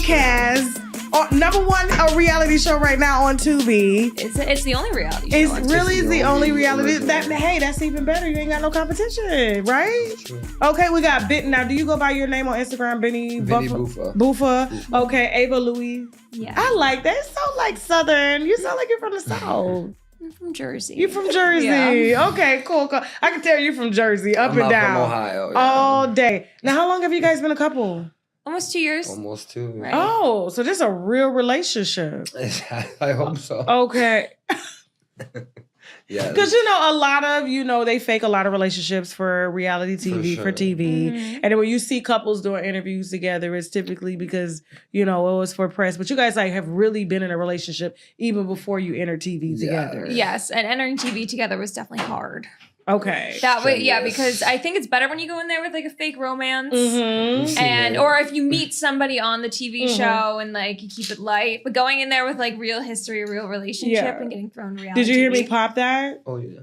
podcast. Number one, a reality show right now on Tubi. It's the only reality show. It's really the only reality. That's even better. You ain't got no competition, right? True. Okay, we got Now, do you go by your name on Instagram, Benny Buffa? Okay, Ava Louise. Yeah. I like that. It's so like Southern. You sound like you're from the South. I'm from Jersey. You're from Jersey. Yeah. Okay, cool. I can tell you're from Jersey, up and down. From Ohio. Yeah. All day. Now, how long have you guys been a couple? Almost 2 years. Almost 2. Right. Oh, so this is a real relationship. I hope so. Okay. Yeah. Because, a lot of, they fake a lot of relationships for reality TV, for TV. Mm-hmm. And then when you see couples doing interviews together, it's typically because, it was for press. But you guys have really been in a relationship even before you enter TV together. Yes, and entering TV together was definitely hard. Okay. That way, yeah, because I think it's better when you go in there with like a fake romance, Mm-hmm. or if you meet somebody on the TV show and like you keep it light. But going in there with like real history, real relationship, and getting thrown reality. Did you hear TV. me pop that? Oh yeah.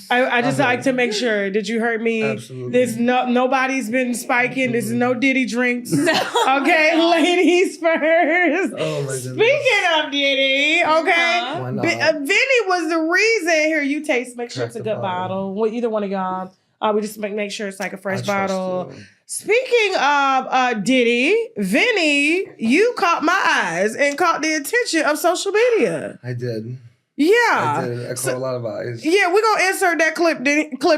I just like to make sure. Did you hear me? Absolutely. There's nobody's been spiking. There's no Diddy drinks. No. Okay, ladies first. Oh my goodness. Speaking of Diddy, okay, Why not? Vinny was the reason. Here, you taste. Make sure it's a Crack the good bottle. bottle. Either one of y'all. We just make sure it's like a fresh I trust bottle. you. Speaking of Diddy, Vinny, you caught my eyes and caught the attention of social media. I did. Yeah. I did. I caught a lot of eyes. Yeah, we're going to insert that clip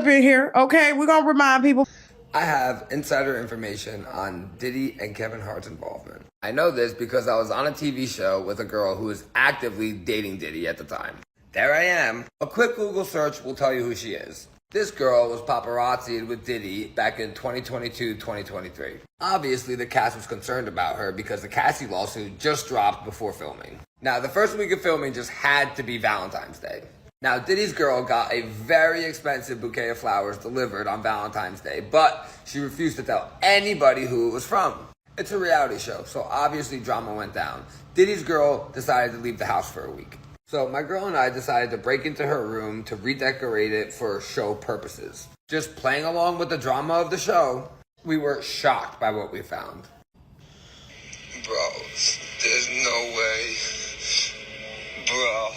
in here, okay? We're going to remind people. I have insider information on Diddy and Kevin Hart's involvement. I know this because I was on a TV show with a girl who was actively dating Diddy at the time. There I am. A quick Google search will tell you who she is. This girl was paparazzi'd with Diddy back in 2022-2023. Obviously, the cast was concerned about her because the Cassie lawsuit just dropped before filming. Now, the first week of filming just had to be Valentine's Day. Now, Diddy's girl got a very expensive bouquet of flowers delivered on Valentine's Day, but she refused to tell anybody who it was from. It's a reality show, so obviously drama went down. Diddy's girl decided to leave the house for a week. So my girl and I decided to break into her room to redecorate it for show purposes. Just playing along with the drama of the show, we were shocked by what we found. Bro, there's no way. Bro.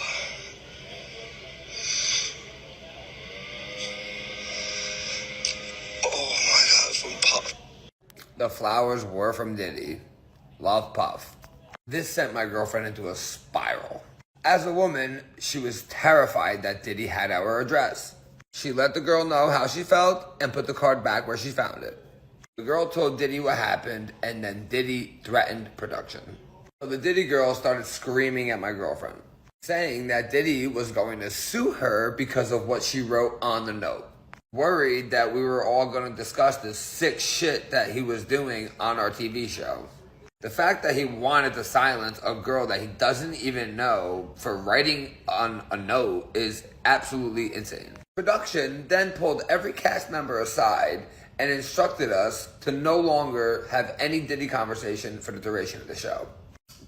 Oh my God, from Puff. The flowers were from Diddy. Love, Puff. This sent my girlfriend into a spiral. As a woman, she was terrified that Diddy had our address. She let the girl know how she felt and put the card back where she found it. The girl told Diddy what happened, and then Diddy threatened production. So the Diddy girl started screaming at my girlfriend, saying that Diddy was going to sue her because of what she wrote on the note. Worried that we were all going to discuss this sick shit that he was doing on our TV show. The fact that he wanted to silence a girl that he doesn't even know for writing on a note is absolutely insane. Production then pulled every cast member aside and instructed us to no longer have any Diddy conversation for the duration of the show.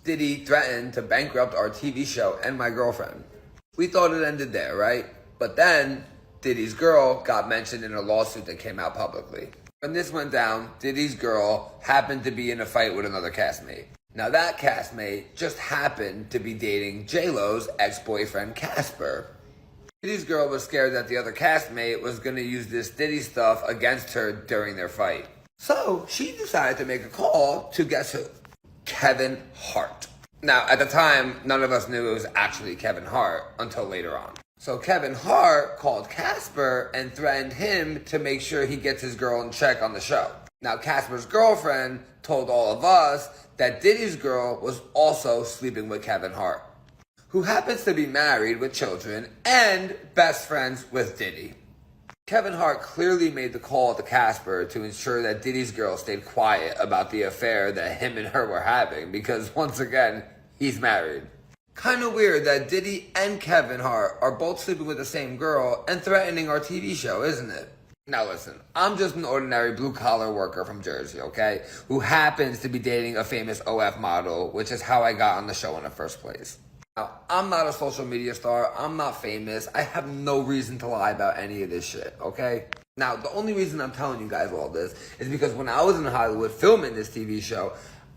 Diddy threatened to bankrupt our TV show and my girlfriend. We thought it ended there, right? But then Diddy's girl got mentioned in a lawsuit that came out publicly. When this went down, Diddy's girl happened to be in a fight with another castmate. Now that castmate just happened to be dating J-Lo's ex-boyfriend Casper. Diddy's girl was scared that the other castmate was going to use this Diddy stuff against her during their fight. So she decided to make a call to, guess who? Kevin Hart. Now at the time, none of us knew it was actually Kevin Hart until later on. So Kevin Hart called Casper and threatened him to make sure he gets his girl in check on the show. Now Casper's girlfriend told all of us that Diddy's girl was also sleeping with Kevin Hart, who happens to be married with children and best friends with Diddy. Kevin Hart clearly made the call to Casper to ensure that Diddy's girl stayed quiet about the affair that him and her were having because once again, he's married. Kind of weird that Diddy and Kevin Hart are both sleeping with the same girl and threatening our TV show, isn't it? Now listen, I'm just an ordinary blue-collar worker from Jersey, okay? Who happens to be dating a famous OF model, which is how I got on the show in the first place. Now, I'm not a social media star, I'm not famous, I have no reason to lie about any of this shit, okay? Now, the only reason I'm telling you guys all this is because when I was in Hollywood filming this TV show,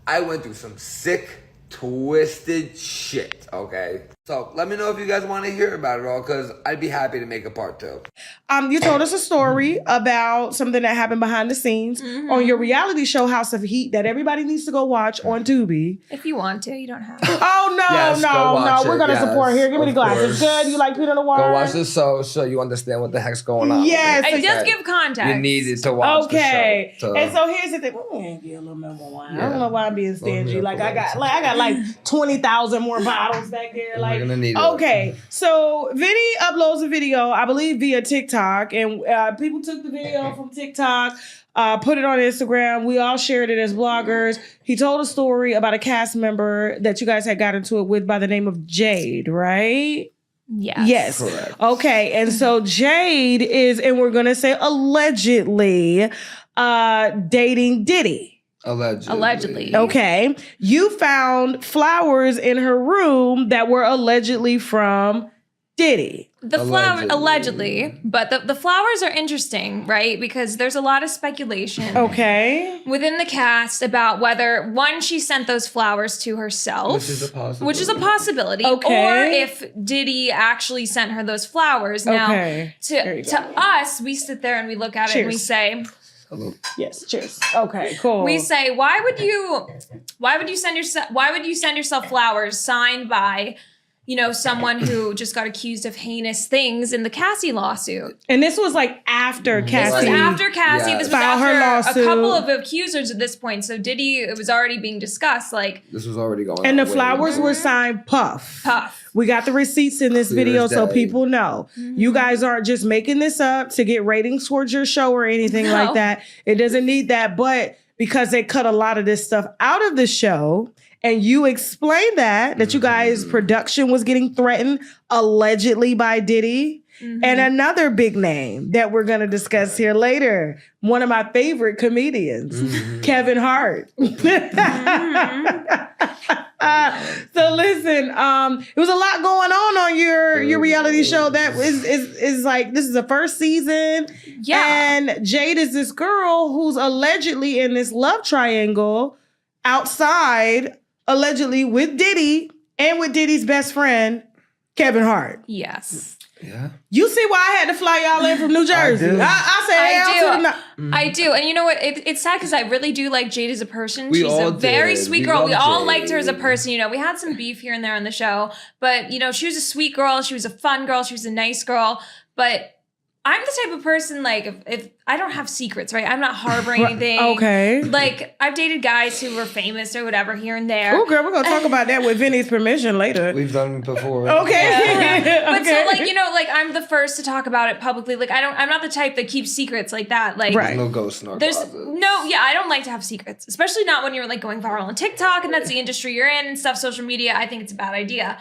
I went through some sick, twisted shit, okay? So let me know if you guys want to hear about it all, because I'd be happy to make a part 2. You told us a story about something that happened behind the scenes on your reality show House of Heat that everybody needs to go watch on Tubi. If you want to, you don't have to. Oh no, Yes, go no, watch no! We're it. gonna Yes, support here. Give me the of glasses. course. Good. You like Peter the Water? Go watch this so you understand what the heck's going on. Yes. It does give context. You needed to watch Okay. the show. And so here's the thing. We're gonna get a little bit more wine. I Yeah. don't know why I'm being stingy. Yeah, Like I got like 20,000 more bottles back there. Like gonna need it. okay. So Vinny uploads a video, I believe via TikTok, and people took the video from TikTok, put it on Instagram. We all shared it as bloggers. He told a story about a cast member that you guys had got into it with by the name of Jade, right? Yes. Yes. Correct. Okay. And so Jade is, and we're going to say allegedly, dating Diddy. Allegedly. Okay. You found flowers in her room that were allegedly from Diddy. The flower allegedly, but the flowers are interesting, right? Because there's a lot of speculation Okay. within the cast about whether one, she sent those flowers to herself, Which is a possibility. Okay. or if Diddy actually sent her those flowers. Now, Okay. There you to us, we sit there and we look at it and we Cheers. say, Yes. Cheers. Okay. Cool. we say, why would you send yourself flowers signed by, someone who just got accused of heinous things in the Cassie lawsuit? and this was like after Cassie. This was after Cassie. Yes. This was Filed her after lawsuit. a couple of accusers at this point. So Diddy, it was already being discussed. Like This was already going on. And the way flowers before. were signed Puff. Puff. We got the receipts in this Clear video as so day. people know. You guys aren't just making this up to get ratings towards your show or anything No. like that. It doesn't need that. But because they cut a lot of this stuff out of the show, and you explained that you guys' production was getting threatened allegedly by Diddy. And another big name that we're going to discuss here later, one of my favorite comedians, Kevin Hart. So listen, it was a lot going on your reality show that is like, this is the first season. Yeah. And Jade is this girl who's allegedly in this love triangle outside, allegedly with Diddy and with Diddy's best friend, Kevin Hart. Yes. Yeah. You see why I had to fly y'all in from New Jersey? do. I said, hey, I do. I do. And you know what? It's sad because I really do like Jade as a person. We She's all a very did. sweet We girl. love We all Jade. liked her as a person. We had some beef here and there on the show. But, she was a sweet girl. She was a fun girl. She was a nice girl. But I'm the type of person, like, if I don't have secrets, right? I'm not harboring anything. Okay. Like, I've dated guys who were famous or whatever here and there. Oh, girl, we're going to talk about that with Vinny's permission later. We've done it before. Okay. But so, like, I'm the first to talk about it publicly. Like, I'm not the type that keeps secrets like that. Like, Right. No ghosts in our there's closet. I don't like to have secrets, especially not when you're like going viral on TikTok and that's the industry you're in and stuff, social media. I think it's a bad idea.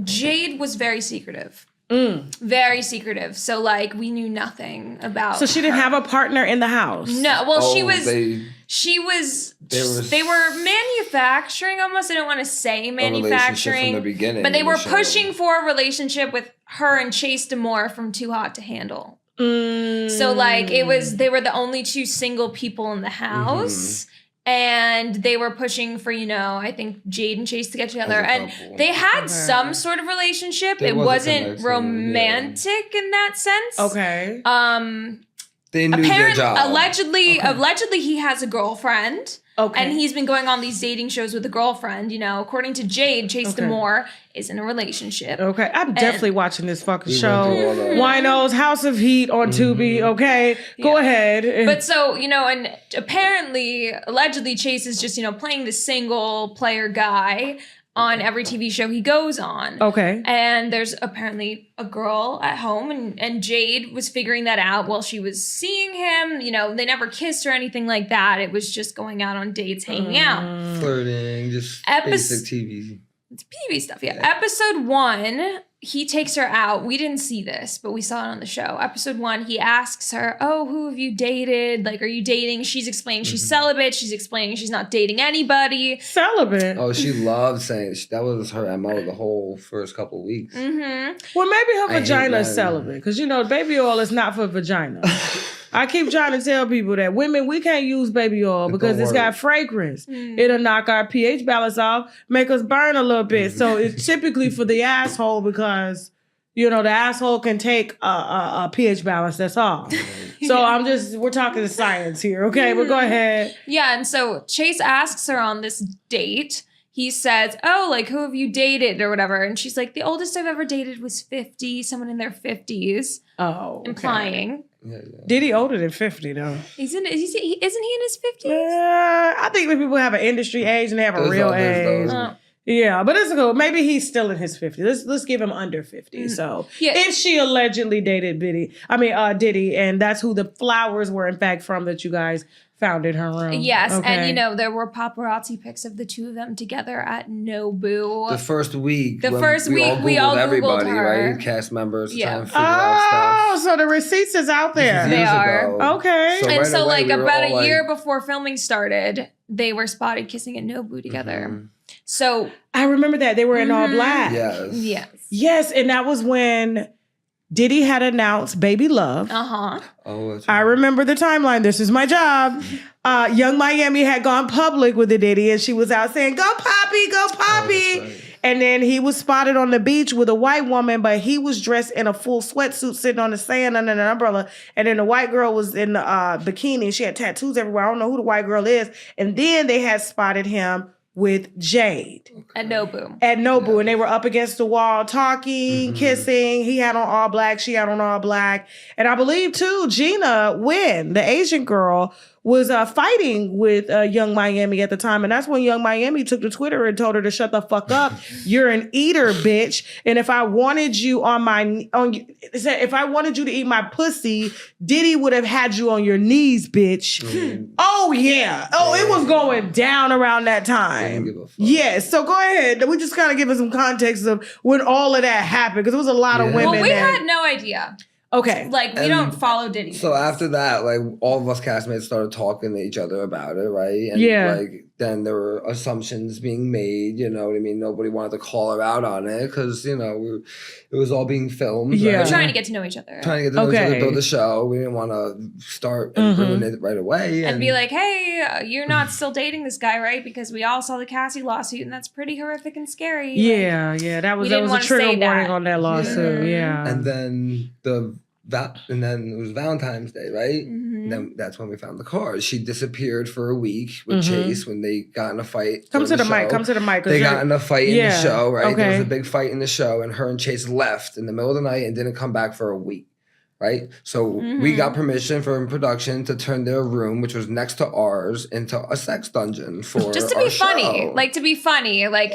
Jade was very secretive. Very secretive. So like we knew nothing about So she didn't have a partner in the house? No, well she Oh, was was they were manufacturing almost. I don't want to say manufacturing from the beginning, but they in were the show. pushing for a relationship with her and Chase Damore from Too Hot to Handle. So like they were the only two single people in the house. And they were pushing for, I think Jade and Chase to get together. As a And couple. they had some sort of relationship. There It was a wasn't connection, romantic in that sense. Okay. They knew their job. Allegedly he has a girlfriend. Okay. And he's been going on these dating shows with a girlfriend. According to Jade, Chase Damore is in a relationship. Okay, I'm definitely watching this fucking show. went through all that. Wino's House of Heat on Tubi. Okay, go ahead. But so, and apparently, allegedly, Chase is just, playing the single player guy on every TV show he goes on. Okay. And there's apparently a girl at home, and Jade was figuring that out while she was seeing him. They never kissed or anything like that. It was just going out on dates, hanging out. Flirting, just basic TV. It's PV stuff, yeah. Episode 1, he takes her out. We didn't see this, but we saw it on the show. Episode 1, he asks her, oh, who have you dated? Like, are you dating? She's explaining she's celibate. She's explaining she's not dating anybody. Celibate. Oh, she loved saying that was her MO the whole first couple weeks. Well, maybe her I hate vagina is that. celibate because baby oil is not for vagina. I keep trying to tell people that women, we can't use baby oil because it's got fragrance. It'll knock our pH balance off, make us burn a little bit. So it's typically for the asshole because, you know, the asshole can take a pH balance. That's all. So we're talking to science here. Okay, but go ahead. Yeah, and so Chase asks her on this date. He says, oh, like, who have you dated or whatever? And she's like, the oldest I've ever dated was 50, someone in their 50s. Oh, okay. Implying. Diddy older than 50, though. Isn't he in his 50s? I think when people have an industry age and they have a real age. Yeah, but it's cool. Maybe he's still in his 50s. Let's give him under 50. So if she allegedly dated Diddy, and that's who the flowers were, in fact, from that you guys found in her room. Yes, okay. And you know, there were paparazzi pics of the two of them together at Nobu. The first week. We all Googled everybody, her. Right? Cast members trying to figure Oh, out stuff. so the receipts is out there. They are. Okay. So like about a year before filming started, they were spotted kissing at Nobu together. So I remember that. They were in all black. Yes, and that was when Diddy had announced Baby Love. Uh-huh. Oh, that's I remember the timeline. This is my job. Young Miami had gone public with the Diddy, and she was out saying, "Go Poppy, go Poppy." Right. And then he was spotted on the beach with a white woman, but he was dressed in a full sweatsuit sitting on the sand under an umbrella. And then the white girl was in the bikini. She had tattoos everywhere. I don't know who the white girl is. And then they had spotted him with Jade. At Nobu. And they were up against the wall talking, kissing. He had on all black. She had on all black. And I believe, too, Gina Wynn, the Asian girl, was fighting with Young Miami at the time. And that's when Young Miami took to Twitter and told her to shut the fuck up. You're an eater, bitch. And if I wanted you if I wanted you to eat my pussy, Diddy would have had you on your knees, bitch. Oh, yeah. Oh, it was going down around that time. Yes. So go ahead. We just kind of give us some context of when all of that happened, because it was a lot of women. Well, we had no idea. Okay. Like, we don't follow Diddy. So after that, like, all of us castmates started talking to each other about it, right? And like, then there were assumptions being made, you know what I mean? Nobody wanted to call her out on it because, you know, it was all being filmed. Yeah. Right? We're trying to get to know each other. Trying to get to know each other, build a show. We didn't want to start and ruin it right away. And be like, hey, you're not still dating this guy, right? Because we all saw the Cassie lawsuit, and that's pretty horrific and scary. Yeah, that was a trigger warning on that lawsuit. Yeah. And then it was Valentine's Day, right? And then that's when we found the cars. She disappeared for a week with Chase when they got in a fight. Come to the mic. They got in a fight in the show, right? Okay. There was a big fight in the show, and her and Chase left in the middle of the night and didn't come back for a week. Right? So we got permission from production to turn their room, which was next to ours, into a sex dungeon for just to our be funny. show. Like, to be funny. Like,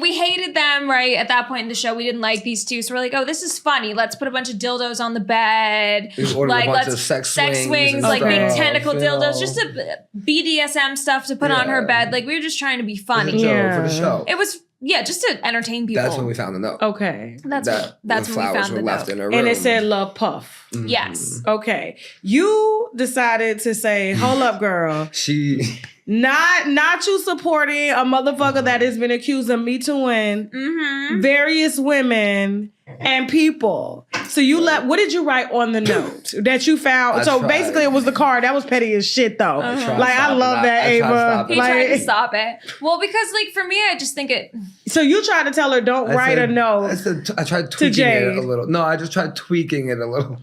we hated them, right? At that point in the show, we didn't like these two. So we're like, oh, this is funny. Let's put a bunch of dildos on the bed. We ordered a bunch of sex swings like big stuff, tentacle you dildos. know. Just a BDSM stuff to put on her bed. Like, we were just trying to be funny. For the show. It was... Yeah, just to entertain people. That's when we found the note. Okay. That's when we found the left note. in her room. And it said Love Puff. Yes. Okay. You decided to say, hold up, girl. Not you supporting a motherfucker that has been accused of Me Tooing various women and people. So what did you write on the note that you found? Basically it was the card. That was petty as shit though. I love that, Ava. He tried to stop it. Well, because like for me, I just think it. So you tried to tell her don't write a note. I tried tweaking it a little. No, I just tried tweaking it a little.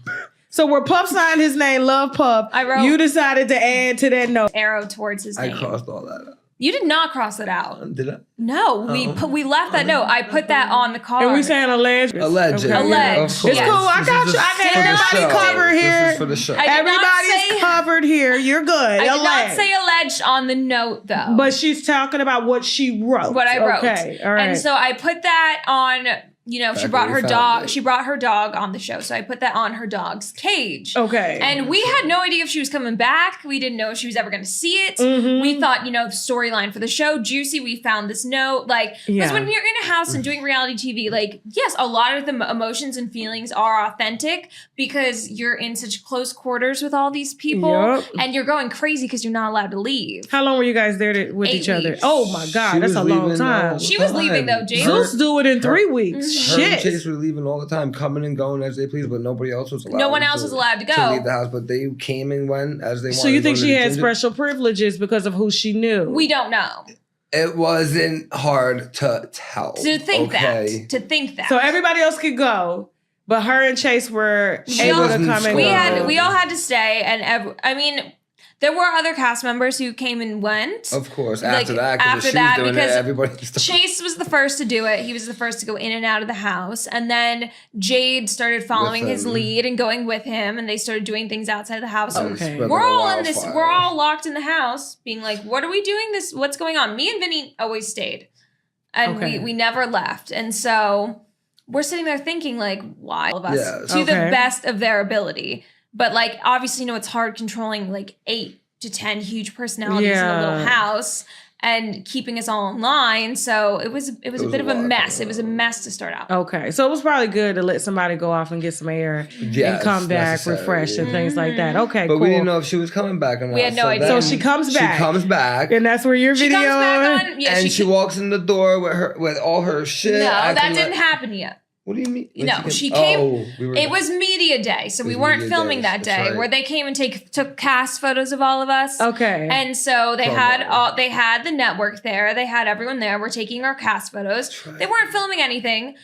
So where Puff signed his name, Love Puff, I wrote, you decided to add to that note. Arrow towards his name. I crossed all that out. You did not cross it out. Did I? No, we left that note. I put that on the card. And we saying alleged. Alleged. Okay. Alleged. It's cool. I got you. I got everybody covered here. This is for the show. Everybody's covered here. You're good. I did not say alleged on the note though. But she's talking about what she wrote. What I wrote. Okay. All right. And so I put that on. You know, she brought her dog. She brought her dog on the show, so I put that on her dog's cage. Okay. And we had no idea if she was coming back. We didn't know if she was ever going to see it. We thought, you know, the storyline for the show, juicy. We found this note, because when you're in a house and doing reality TV, like, yes, a lot of the emotions and feelings are authentic because you're in such close quarters with all these people, and you're going crazy because you're not allowed to leave. How long were you guys there with each other? Oh my God, that's a long time. She was leaving though. Jade Zeus do it in 3 weeks. Her and shit. Chase were leaving all the time, coming and going as they please, but nobody else was allowed. No one else was allowed to go. leave the house, but they came and went as they wanted. So you think she had Ginger. special privileges because of who she knew? We don't know. It wasn't hard to tell. To think that. So everybody else could go, but her and Chase were able to come and go. We all had to stay, and I mean, there were other cast members who came and went. Of course, Like, after that, because everybody started. Chase was the first to do it. He was the first to go in and out of the house, and then Jade started following his lead and going with him, and they started doing things outside the house. Okay. We're all in this. We're all locked in the house, being like, "What are we doing? What's going on?" Me and Vinny always stayed, and we never left. And so we're sitting there thinking, like, why all of us to the best of their ability. But like, obviously, it's hard controlling like 8 to 10 huge personalities in a little house and keeping us all in line. So it was a bit of a mess. It was a mess to start out. Okay. So it was probably good to let somebody go off and get some air and come back refreshed and things like that. Okay, but cool. we didn't know if she was coming back or not. We had no idea. So she comes back. She comes back. And that's where your video She comes back on. Yeah, and she walks in the door with all her shit. No, that didn't happen yet. What do you mean? No, she came. It was media day, so we weren't filming that day. right. Where they came and took cast photos of all of us. Okay. And so they had the network there. They had everyone there. We're taking our cast photos. Right. They weren't filming anything.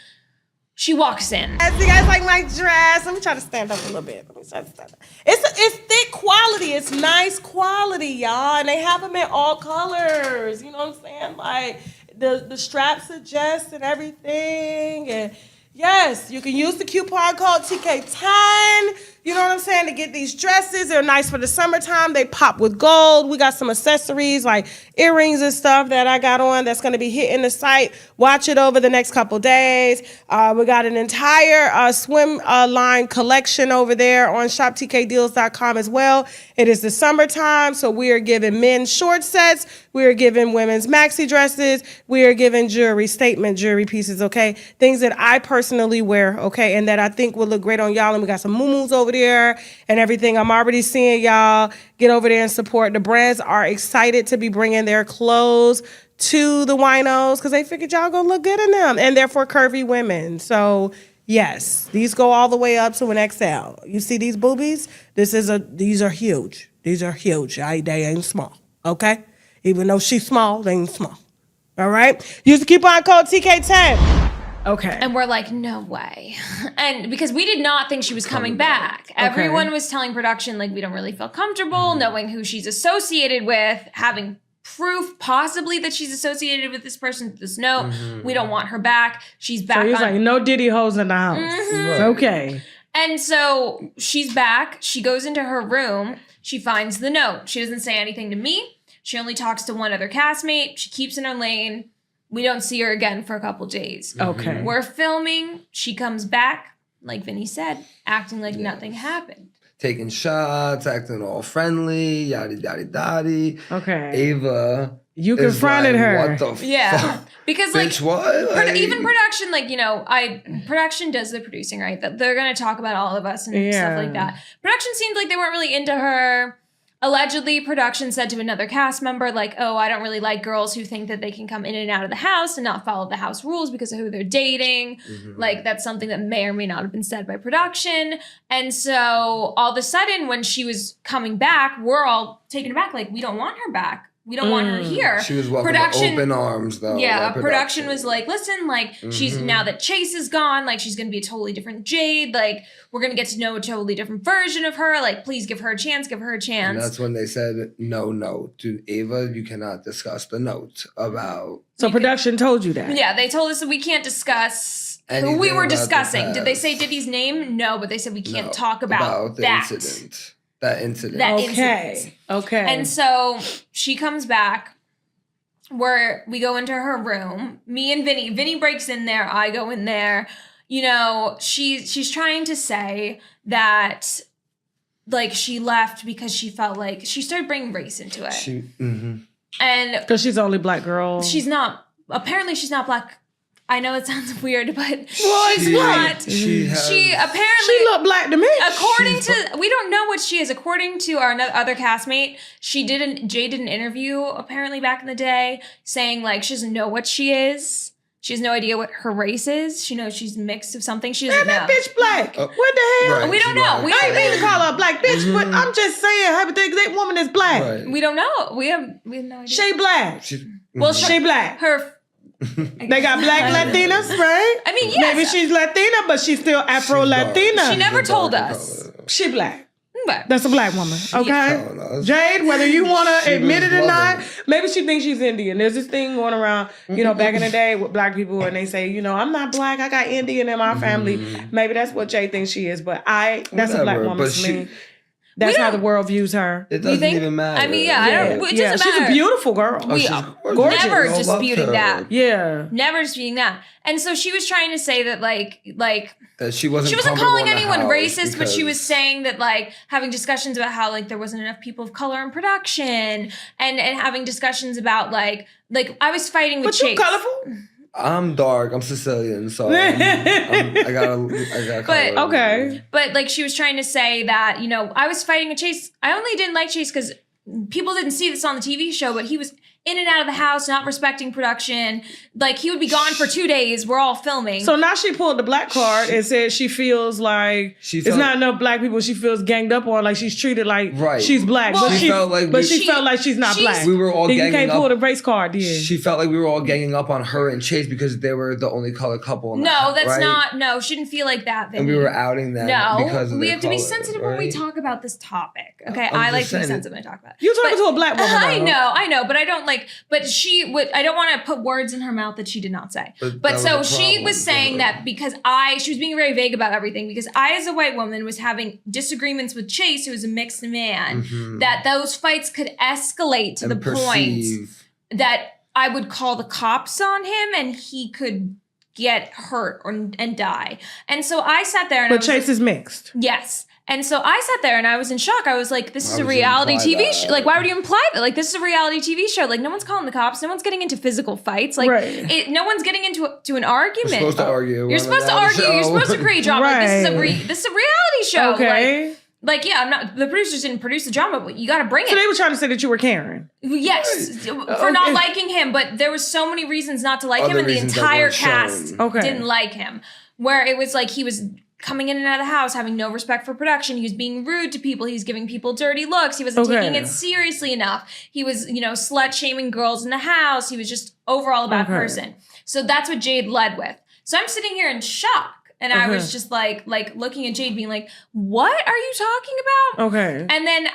She walks in. Do you guys like my dress? Let me try to stand up a little bit. It's thick quality. It's nice quality, y'all. And they have them in all colors. You know what I'm saying? Like the straps adjust and everything. And yes, you can use the coupon code TK10. You know what I'm saying? To get these dresses. They're nice for the summertime. They pop with gold. We got some accessories like earrings and stuff that I got on that's going to be hitting the site. Watch it over the next couple days. We got an entire swim line collection over there on shoptkdeals.com as well. It is the summertime, so we are giving men short sets. We are giving women's maxi dresses. We are giving jewelry, statement jewelry pieces, okay? Things that I personally wear, okay, and that I think will look great on y'all. And we got some muumuus over there and everything. I'm already seeing y'all get over there and support. The brands are excited to be bringing their clothes to the winos because they figured y'all gonna look good in them, and they're for curvy women. So yes, these go all the way up to an XL. You see these boobies? These are huge. These are huge. They ain't small, okay? Even though she's small, they ain't small. All right? Use the coupon code TK10. Okay. And we're like, no way. And because we did not think she was coming back. Okay. Everyone was telling production, like, we don't really feel comfortable knowing who she's associated with, having proof possibly that she's associated with this person, this note. We don't want her back. She's back. So he's like, no Diddy hoes in the house. Right. Okay. And so she's back. She goes into her room. She finds the note. She doesn't say anything to me. She only talks to one other castmate. She keeps in her lane. We don't see her again for a couple days. Okay. We're filming. She comes back, like Vinny said, acting like nothing happened. Taking shots, acting all friendly, yada, yada, yada. Okay. Ava. You confronted her. What the Yeah. Because like, bitch, what? Like, even production, like, production does the producing, right? That they're going to talk about all of us and stuff like that. Production seemed like they weren't really into her. Allegedly, production said to another cast member, like, oh, I don't really like girls who think that they can come in and out of the house and not follow the house rules because of who they're dating. Like, that's something that may or may not have been said by production. And so all of a sudden, when she was coming back, we're all taken aback. Like, we don't want her back. We don't want her here. She was welcome with open arms, though. Yeah, production was like, listen, like, she's, now that Chase is gone, like, she's going to be a totally different Jade. Like, we're going to get to know a totally different version of her. Like, please give her a chance, give her a chance. And that's when they said, no. To Ava, you cannot discuss the note about... So production told you that? Yeah, they told us that we can't discuss who we were discussing. Did they say Diddy's name? No, but they said we can't talk about the that. incident. That incident. Okay. And so she comes back. We go into her room. Me and Vinny. Vinny breaks in there. I go in there. She's trying to say that, like, she left because she felt like she started bringing race into it. And because she's the only black girl. She's not. Apparently, she's not black. I know it sounds weird, but she's not. She apparently she looked black to me. According to, we don't know what she is. According to our other castmate, Jade did an interview apparently back in the day saying, like, she doesn't know what she is. She has no idea what her race is. She knows she's mixed of something. She doesn't know. That bitch black. What the hell? Right, We don't know. Black. I ain't mean to call her a black bitch, but I'm just saying, hypothetically, that woman is black. Right. We don't know. We have no idea. She black. Well, She black. her. They got black Latinas, right? I mean, yes. Maybe she's Latina, but she's still Afro-Latina. She never told darker us. color. She black. But That's a black woman, okay? telling us. Jade, whether you want to She admit was it or not, loving. maybe she thinks she's Indian. There's this thing going around, back in the day with black people, and they say, I'm not black. I got Indian in my family. Maybe that's what Jade thinks she is, but that's a black Whatever, woman but to me. That's how the world views her. It doesn't think? even matter. I mean, yeah, I don't. It doesn't she's matter. a beautiful girl. We she's are gorgeous. never We all loved disputing her. that. Yeah. Never disputing that. And so she was trying to say that, like That she wasn't she wasn't comfortable calling in the anyone house racist, but she because- was saying that, like, having discussions about how, like, there wasn't enough people of color in production, and having discussions about like I was fighting with But you Chase. colorful. I'm dark. I'm Sicilian, so I got But- color. Okay. But like she was trying to say that, I was fighting with Chase. I only didn't like Chase because people didn't see this on the TV show, but he was in and out of the house, not respecting production. Like, he would be gone for 2 days. We're all filming. So now she pulled the black card and said she feels like it's not enough black people. She feels ganged up on, like she's treated like she's black. Well, but she felt like she felt like she's not black. We were all then you ganging can't up. pull the race card, yeah. She felt like we were all ganging up on her and Chase because they were the only colored couple in the house, that's right? not. No, shouldn't feel like that. And we were outing them because of we their have to be color, sensitive right? when we talk about this topic. Okay, I'm I just like to be saying sensitive when I talk about it. You're talking to a black woman. I know, but I don't like. But she would. I don't want to put words in her mouth that she did not say. But But that so was a she problem was for saying her. that because she was being very vague about everything, because I, as a white woman, was having disagreements with Chase, who was a mixed man, that those fights could escalate to And the point perceive. that I would call the cops on him and he could get hurt and die. And so I sat there and I But was Chase is mixed. yes. And so I sat there and I was in shock. I was like, this is Why a would you reality imply TV that? show. Like, why would you imply that? Like, this is a reality TV show. Like, no one's calling the cops. No one's getting into physical fights. Like, Right. no one's getting into an argument. We're supposed to argue. You're supposed to argue. You're supposed to create drama. Like, this is a reality show. Okay. Like, yeah, I'm not. The producers didn't produce the drama, but you got to bring So it. they were trying to say that you were Karen. Yes, for not liking him, but there was so many reasons not to like him, Other and the reasons that entire weren't cast shown. Okay. didn't like him. Where it was like he was coming in and out of the house, having no respect for production. He was being rude to people. He was giving people dirty looks. He wasn't taking it seriously enough. He was, slut shaming girls in the house. He was just overall a bad person. So that's what Jade led with. So I'm sitting here in shock. And I was just like looking at Jade being like, what are you talking about? Okay. And then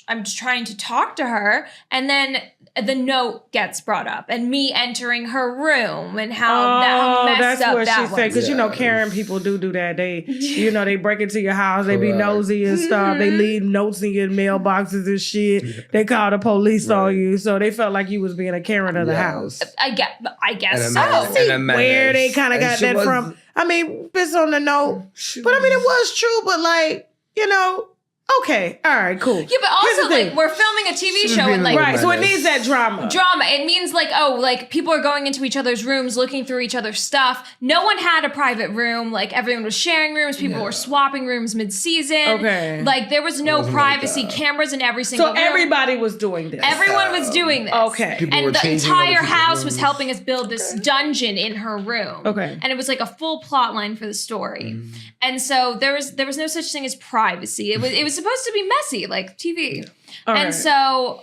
I'm trying to talk to her, and then the note gets brought up, and me entering her room, and how messed that's up what that she was. said. Because Karen people do that. They, they break into your house. They be nosy and stuff. They leave notes in your mailboxes and shit. They call the police on you. So they felt like you was being a Karen of the house. I guess And so. Where they kind of got that from. I mean, it's on the note. But I mean, it was true, but okay. All right, cool. Yeah, but also, like, we're filming a TV show, and, like, right, so it needs that drama. Drama. It means, like, people are going into each other's rooms, looking through each other's stuff. No one had a private room. Like, everyone was sharing rooms. People were swapping rooms mid-season. Okay. Like, there was no privacy. Cameras in every single room. So everybody was doing this. Everyone was doing this. Okay. People were And the changing other entire people's house was rooms. helping us build this dungeon in her room. Okay. And it was like a full plot line for the story. And so there was no such thing as privacy. It was supposed to be messy, like TV. All and right. so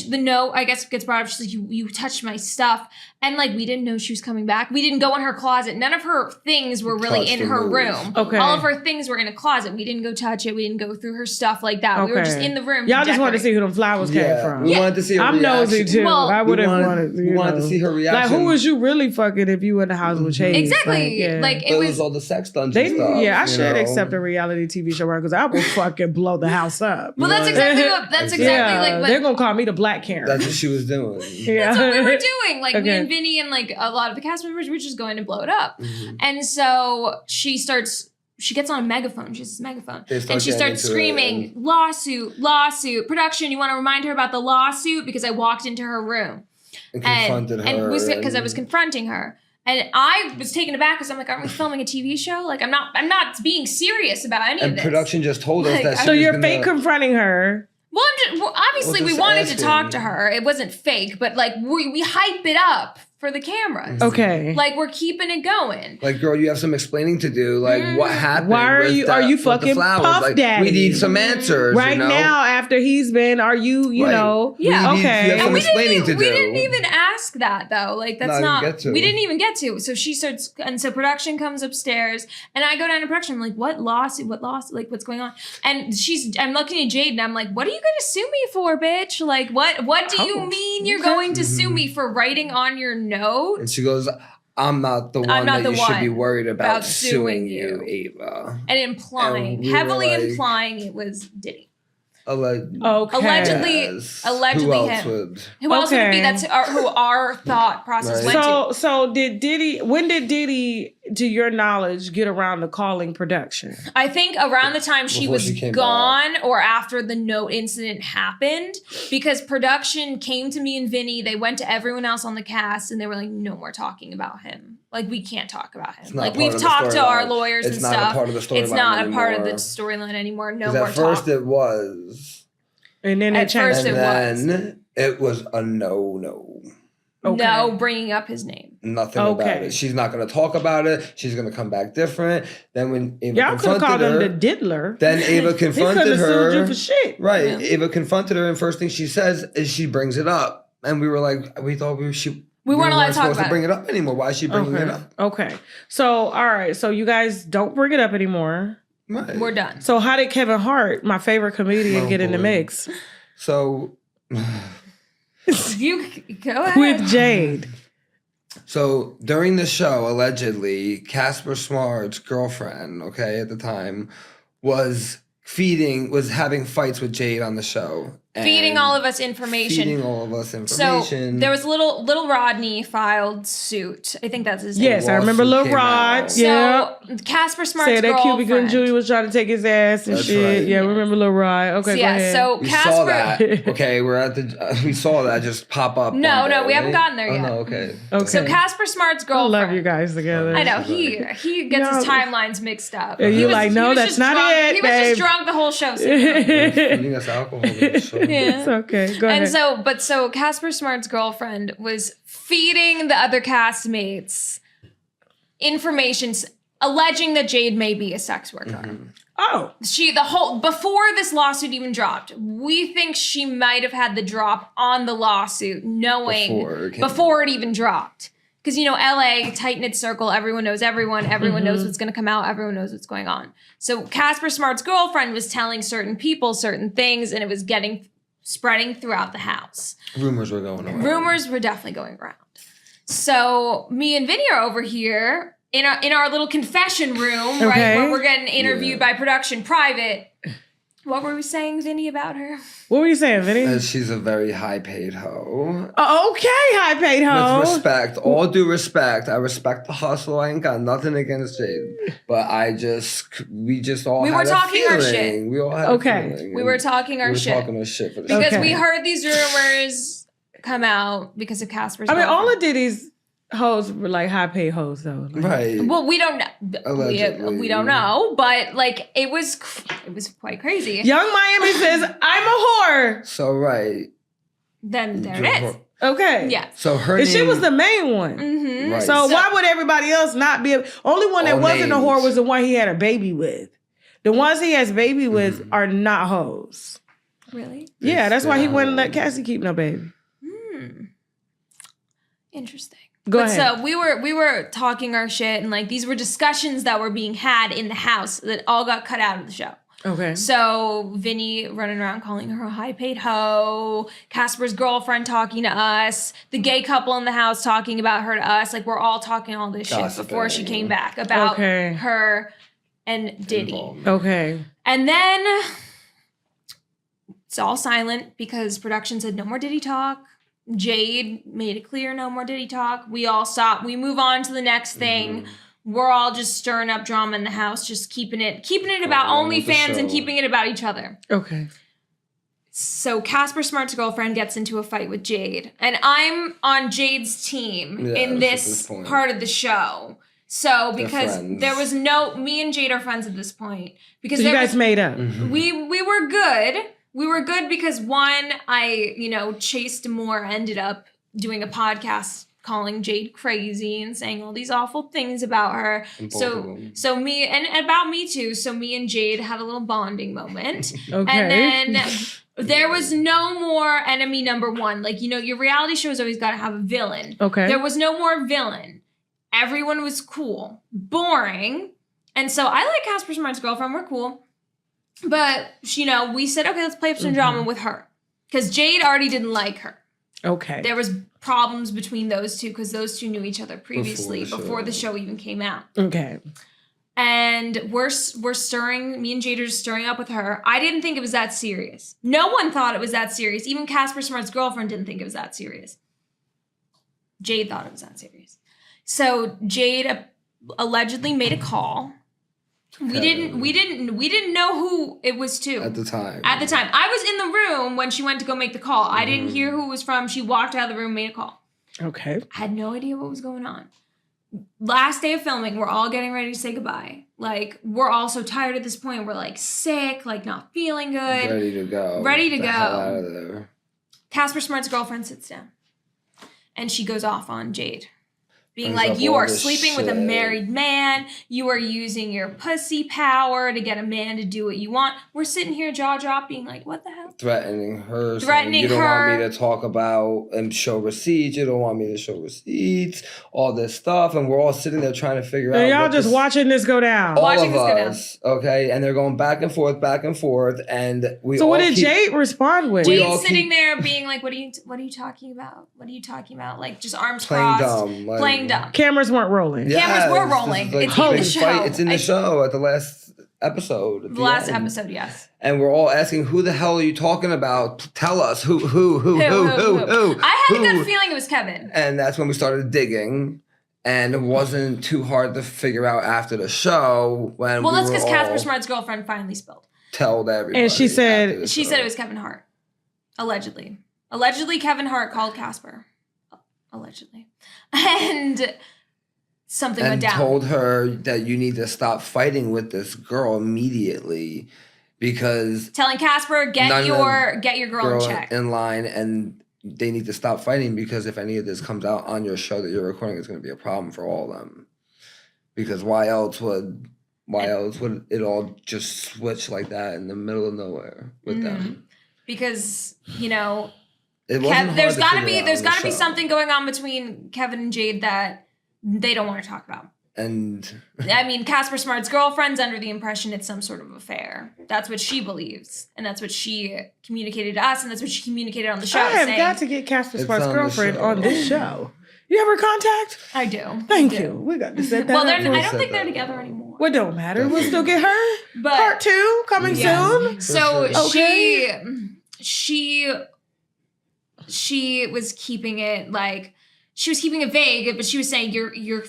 the note, I guess, gets brought up. She's like, you touched my stuff. And, like, we didn't know she was coming back. We didn't go in her closet. None of her things were really Touched in or her moved. room. Okay. All of her things were in a closet. We didn't go touch it. We didn't go through her stuff like that. We were just in the room. Y'all just wanted to decorate. see who them flowers came from. We wanted to see her I'm nosy reaction. too. Well, I would have we wanted. we wanted to see her reaction. Like, who was you really fucking if you were in the house with Chase? Exactly. Like, It It was was all the sex dungeon they, stuff. I you should know? accept a reality TV show because I will fucking blow the house up. well, that's exactly what. That's exactly like what. They're gonna call me the Black Karen. That's what she was doing. yeah. That's what we were doing. Like, me Okay. and Vinny and, like, a lot of the cast members were just going to blow it up. And so she gets on a megaphone. She has this megaphone. They start And she getting starts into it screaming, lawsuit. Production, you want to remind her about the lawsuit? Because I walked into her room. And confronted her. And because I was confronting her. And I was taken aback because I'm like, aren't we filming a TV show? Like, I'm not being serious about any of And this. production just told us Like, that she So was you're gonna, fake confronting her. Well, obviously we wanted to talk to her. It wasn't fake, but like we hype it up for the cameras. Okay. Like we're keeping it going. Like, girl, you have some explaining to do. Like, what happened? Why are you fucking Puff like, Daddy? We need some answers. Right now, after he's been, are you know? Yeah. You have some explaining to do. We didn't even ask that though. Like that's we didn't even get to. So she starts, and so production comes upstairs, and I go down to production. I'm like, what lawsuit? Like, what's going on? And I'm looking at Jade, and I'm like, what are you going to sue me for, bitch? Like, what do you mean you're going to sue me for writing on your note? And she goes, I'm not the one that you should be worried about suing you, Ava. And implying, heavily implying it was Diddy. Okay. Allegedly him. Who else would it be? That's who our thought process went to. So when did Diddy, to your knowledge, get around to calling production? I think around the time she was gone or after the note incident happened, because production came to me and Vinny, they went to everyone else on the cast and they were like, no more talking about him. Like, we can't talk about him. Like, we've talked to our lawyers and stuff. It's not a part of the storyline. It's not a part of the storyline anymore. No more talk. At first it was. And then it changed. And then it was a no. Okay. No bringing up his name. Nothing about it. She's not going to talk about it. She's going to come back different. Then when Ava y'all could have called him the diddler. Then Ava confronted her. Sued you for shit. Right. Yeah. Ava confronted her, and first thing she says is she brings it up. And we were like, we thought we weren't allowed to talk about it. Bring it up anymore. Why is she bringing it up? Okay. So, all right. So you guys don't bring it up anymore. Right. We're done. So how did Kevin Hart, my favorite comedian, get in the mix? So you go ahead. With Jade. So during the show, allegedly, Casper Smart's girlfriend, at the time, was having fights with Jade on the show. Feeding all of us information. So there was little Rodney filed suit. I think that's his name. Yes, I remember Little Rod. So Casper Smart's girlfriend. That Cubicle Julie was trying to take his ass and shit. Right. Yeah, remember Little Rod. Okay, go ahead. So we Casper. saw that. Okay, we saw that just pop up. No, we haven't gotten there yet. Oh, no, okay. So Casper Smart's girlfriend. I love you guys together. I know he gets his timelines mixed up. And you're like, no, that's not it. He was just drunk the whole show. Feeding us alcohol. Yeah, it's okay. Go ahead. And so Casper Smart's girlfriend was feeding the other castmates information alleging that Jade may be a sex worker. Mm-hmm. Oh. Before this lawsuit even dropped, we think she might have had the drop on the lawsuit knowing before it even dropped. Because, LA, tight-knit circle, everyone knows everyone. Everyone knows what's going to come out. Everyone knows what's going on. So Casper Smart's girlfriend was telling certain people certain things, and it was spreading throughout the house. Rumors were going around. Rumors were definitely going around. So me and Vinny are over here in our little confession room, right? Where we're getting interviewed by production private. What were we saying, Vinny, about her? What were you saying, Vinny? She's a very high-paid hoe. Okay, high-paid hoe. With respect, all due respect. I respect the hustle. I ain't got nothing against Jade. But we just all had a feeling. We were talking our shit. We all had a feeling. We were talking our shit. Because we heard these rumors come out because of Casper's girlfriend. all of Diddy's hoes were like high-paid hoes, though. Right. Well, we don't know. We don't know, but it was quite crazy. Young Miami says, "I'm a whore." So right. Then there it is. Okay. Yeah. So her she was the main one. Mm-hmm. Right. So why would everybody else not be? Only one that wasn't a whore was the one he had a baby with. The ones he has baby with are not hoes. Really? Yeah, that's why he wouldn't let Cassie keep no baby. Interesting. Go ahead. So we were talking our shit, and these were discussions that were being had in the house that all got cut out of the show. Okay. So Vinny running around calling her a high-paid hoe, Casper's girlfriend talking to us, the gay couple in the house talking about her to us. We're all talking all this shit before she came back about her and Diddy. Okay. And then it's all silent because production said no more Diddy talk. Jade made it clear no more Diddy talk. We all stop. We move on to the next thing. We're all just stirring up drama in the house, just keeping it about OnlyFans and keeping it about each other. Okay. So Casper Smart's girlfriend gets into a fight with Jade, and I'm on Jade's team in this part of the show. So because there was me and Jade are friends at this point because you guys made up. We were good. We were good because one, Chase Moore ended up doing a podcast calling Jade crazy and saying all these awful things about her. So me and about me too. So me and Jade had a little bonding moment. Okay. And then there was no more enemy number one. Like, your reality show has always got to have a villain. Okay. There was no more villain. Everyone was cool. Boring. And so I like Casper Smart's girlfriend. We're cool. But, we said, okay, let's play up some drama with her. Because Jade already didn't like her. Okay. There was problems between those two because those two knew each other previously before the show even came out. Okay. And we're stirring, me and Jade are just stirring up with her. I didn't think it was that serious. No one thought it was that serious. Even Casper Smart's girlfriend didn't think it was that serious. Jade thought it was that serious. So Jade allegedly made a call. We didn't know who it was to. At the time. I was in the room when she went to go make the call. I didn't hear who it was from. She walked out of the room, made a call. Okay. I had no idea what was going on. Last day of filming, we're all getting ready to say goodbye. Like, we're all so tired at this point. We're like sick, like not feeling good. Ready to go. Ready to go. Out of there. Casper Smart's girlfriend sits down. And she goes off on Jade. Being Brings like, up you all are this sleeping with a shit. married man. You are using your pussy power to get a man to do what you want. We're sitting here jaw drop being like, what the hell? Threatening her. Threatening you don't her. want me to talk about and show receipts. You don't want me to show receipts. All this stuff. And we're all sitting there trying to figure out. And y'all what just this- watching this go down. all Watching of this go down. us, okay? And they're going back and forth. And we So all what did keep- Jade respond with? We all Jade's sitting keep- there being like, what are you talking about? What are you talking about? Like, just arms Playing crossed. dumb. Like- Playing dumb. Cameras weren't rolling. Cameras were it's rolling. just It's in a the big show. fight. It's in the I- show at the last episode. at The last end. episode, yes. And we're all asking, who the hell are you talking about? Tell us. Who? Who? I had a Who? good feeling it was Kevin. And that's when we started digging. And it wasn't too hard to figure out after the show when Well, we that's were because Casper all Smart's girlfriend finally spilled. told everybody. And she said- after the She show. said it was Kevin Hart. Allegedly. Allegedly, Kevin Hart called Casper. Allegedly. And something went And down. told her that you need to stop fighting with this girl immediately because Telling Casper, get None your of girl in girl check. in line and they need to stop fighting because if any of this comes out on your show that you're recording, it's going to be a problem for all of them. Because why else would it all just switch like that in the middle of nowhere with them? Because, It wasn't hard there's to gotta figure be out there's on the gotta be show. something going on between Kevin and Jade that they don't want to talk about. And I mean, Casper Smart's girlfriend's under the impression it's some sort of affair. That's what she believes. And that's what she communicated to us, and that's what she communicated on the show. I have saying, got to get Casper It's Smart's on the girlfriend show. on this show. You have her contact? I do. Thank I do. you. We got to set that Well, up. I for don't us. think they're together anymore. Well, don't matter. We'll still get her. But Part 2 coming soon. So Okay. she was keeping it like she was keeping it vague, but she was saying you're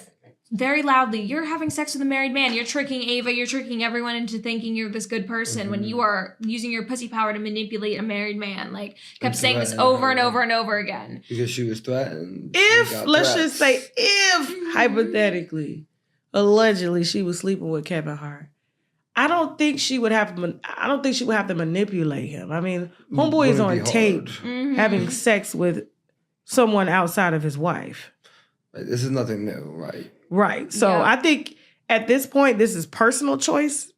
very loudly, you're having sex with a married man, you're tricking Ava, you're tricking everyone into thinking you're this good person when you are using your pussy power to manipulate a married man. Like kept saying this over and over and over again. because she was threatened. she If, got let's threats. just say, if hypothetically, allegedly, she was sleeping with Kevin Hart, I don't think she would have to manipulate him. I mean, homeboy is Wouldn't on be tape hard. having sex with someone outside of his wife. Like, this is nothing new, right? Right. So Yeah. I think at this point, this is personal choice.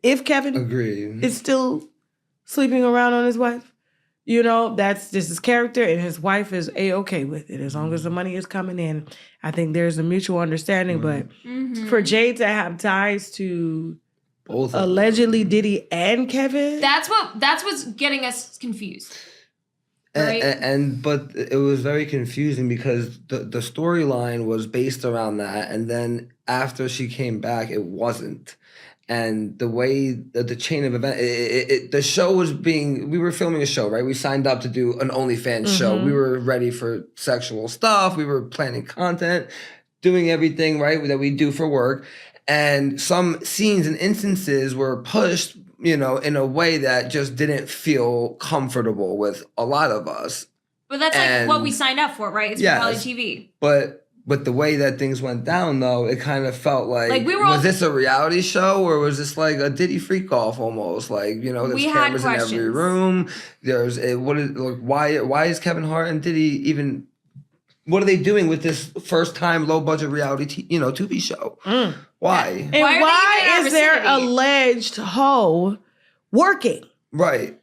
If Kevin Agreed. is still sleeping around on his wife, that's just his character, and his wife is A-okay with it as long as the money is coming in. I think there's a mutual understanding. But for Jade to have ties to Both of them. allegedly Diddy and Kevin, That's what's getting us confused. Right. But it was very confusing because the storyline was based around that, and then after she came back, it wasn't. And the way the chain of event, the show was we were filming a show, right? We signed up to do an OnlyFans show. We were ready for sexual stuff. We were planning content, doing everything, right, that we do for work. And some scenes and instances were pushed, in a way that just didn't feel comfortable with a lot of us. But that's like And- what we signed up for, right? It's Yes. reality TV. But But the way that things went down, though, it kind of felt like we were was this a reality show or was this like a Diddy freak off almost? Like, you know, there's We had cameras in every questions. room. There's why is Kevin Hart and Diddy even? What are they doing with this first time low budget reality TV show? Why? And Why are they why even in our is their vicinity? alleged hoe working? Right.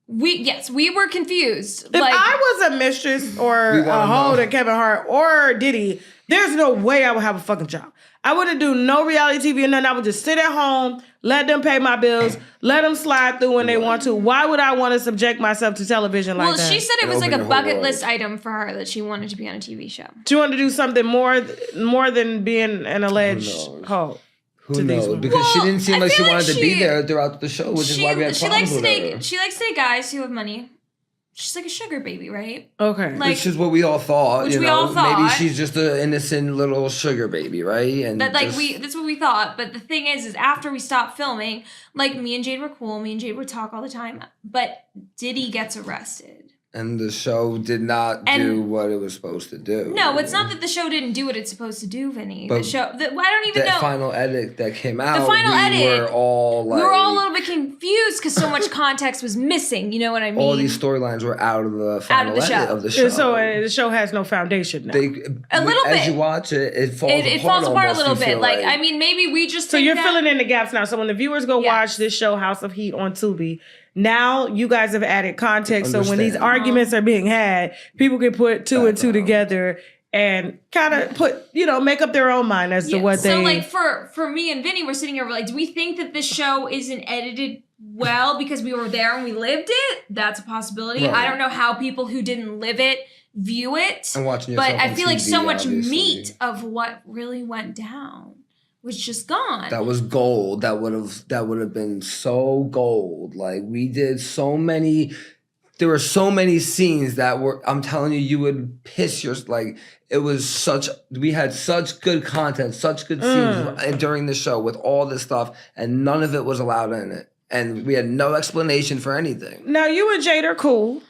We were confused. If I was a mistress or We a wanna hoe know. to Kevin Hart or Diddy, there's no way I would have a fucking job. I wouldn't do no reality TV or nothing. I would just sit at home, let them pay my bills, let them slide through when they want to. Why would I want to subject myself to television like that? she said it And was like open a your whole bucket world. list item for her that she wanted to be on a TV show. Do you want to do something more than being an alleged knows? hoe? Who to these knows? women. Because she Well, didn't seem I like she feel like wanted to be she- there throughout the show, which is why we had problems with her. She likes to date guys who have money. She's like a sugar baby, right? Okay. Like- Which is what we all thought. Which you we know, all thought. maybe she's just an innocent little sugar baby, right? And That just- that's what we thought. But the thing is after we stopped filming, like me and Jade were cool. Me and Jade would talk all the time. But Diddy gets arrested. and the show did not And- do what it was supposed to do. No, it's not that the show didn't do what it's supposed to do, Vinny. But I don't even That know. final edit that came out, final we edit, were all like, We were all a little bit confused because so much context was missing. You know what I mean? all these storylines were out of the final the edit show. of the show. So the show has no foundation now. A little as bit. you watch it, it falls apart. it falls apart a almost, little you bit. feel Like, I mean, maybe we just So think you're that- filling in the gaps now. So when the viewers go Yes. watch this show, House of Heat on Tubi, now you guys have added context. So when these Understand. arguments are being had, people can put two and two Background. together and kind of make up their own mind as to Yeah. what they. So like for me and Vinny, we're sitting here, we're like, do we think that this show isn't edited well because we were there and we lived it? That's a possibility. Right. I don't know how people who didn't live it view it. And watching But yourself I on feel like TV, so much obviously. meat of what really went down was just gone. That was gold. That would have been so gold. Like we did so many. There were so many scenes that were. I'm telling you, you would piss your like. It was such. We had such good content, such good scenes during the show with all this stuff, and none of it was allowed in it. And we had no explanation for anything. Now you and Jade are cool.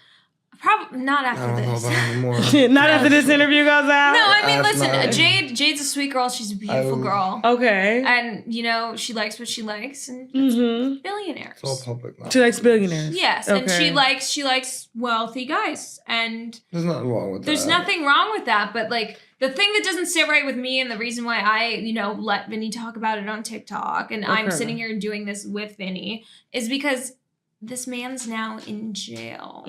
Probably not I after don't know this. about anymore. Not after this interview goes out. No, I mean, That's listen, not- Jade's a sweet girl. She's a beautiful girl. Okay. And, she likes what she likes. And Mm-hmm. billionaires. It's all public now. She likes billionaires. Yes, and Okay. she likes wealthy guys. And There's nothing wrong with that. there's nothing wrong with that. But, like, the thing that doesn't sit right with me and the reason why I, let Vinny talk about it on TikTok and I'm Okay. sitting here doing this with Vinny is because this man's now in jail.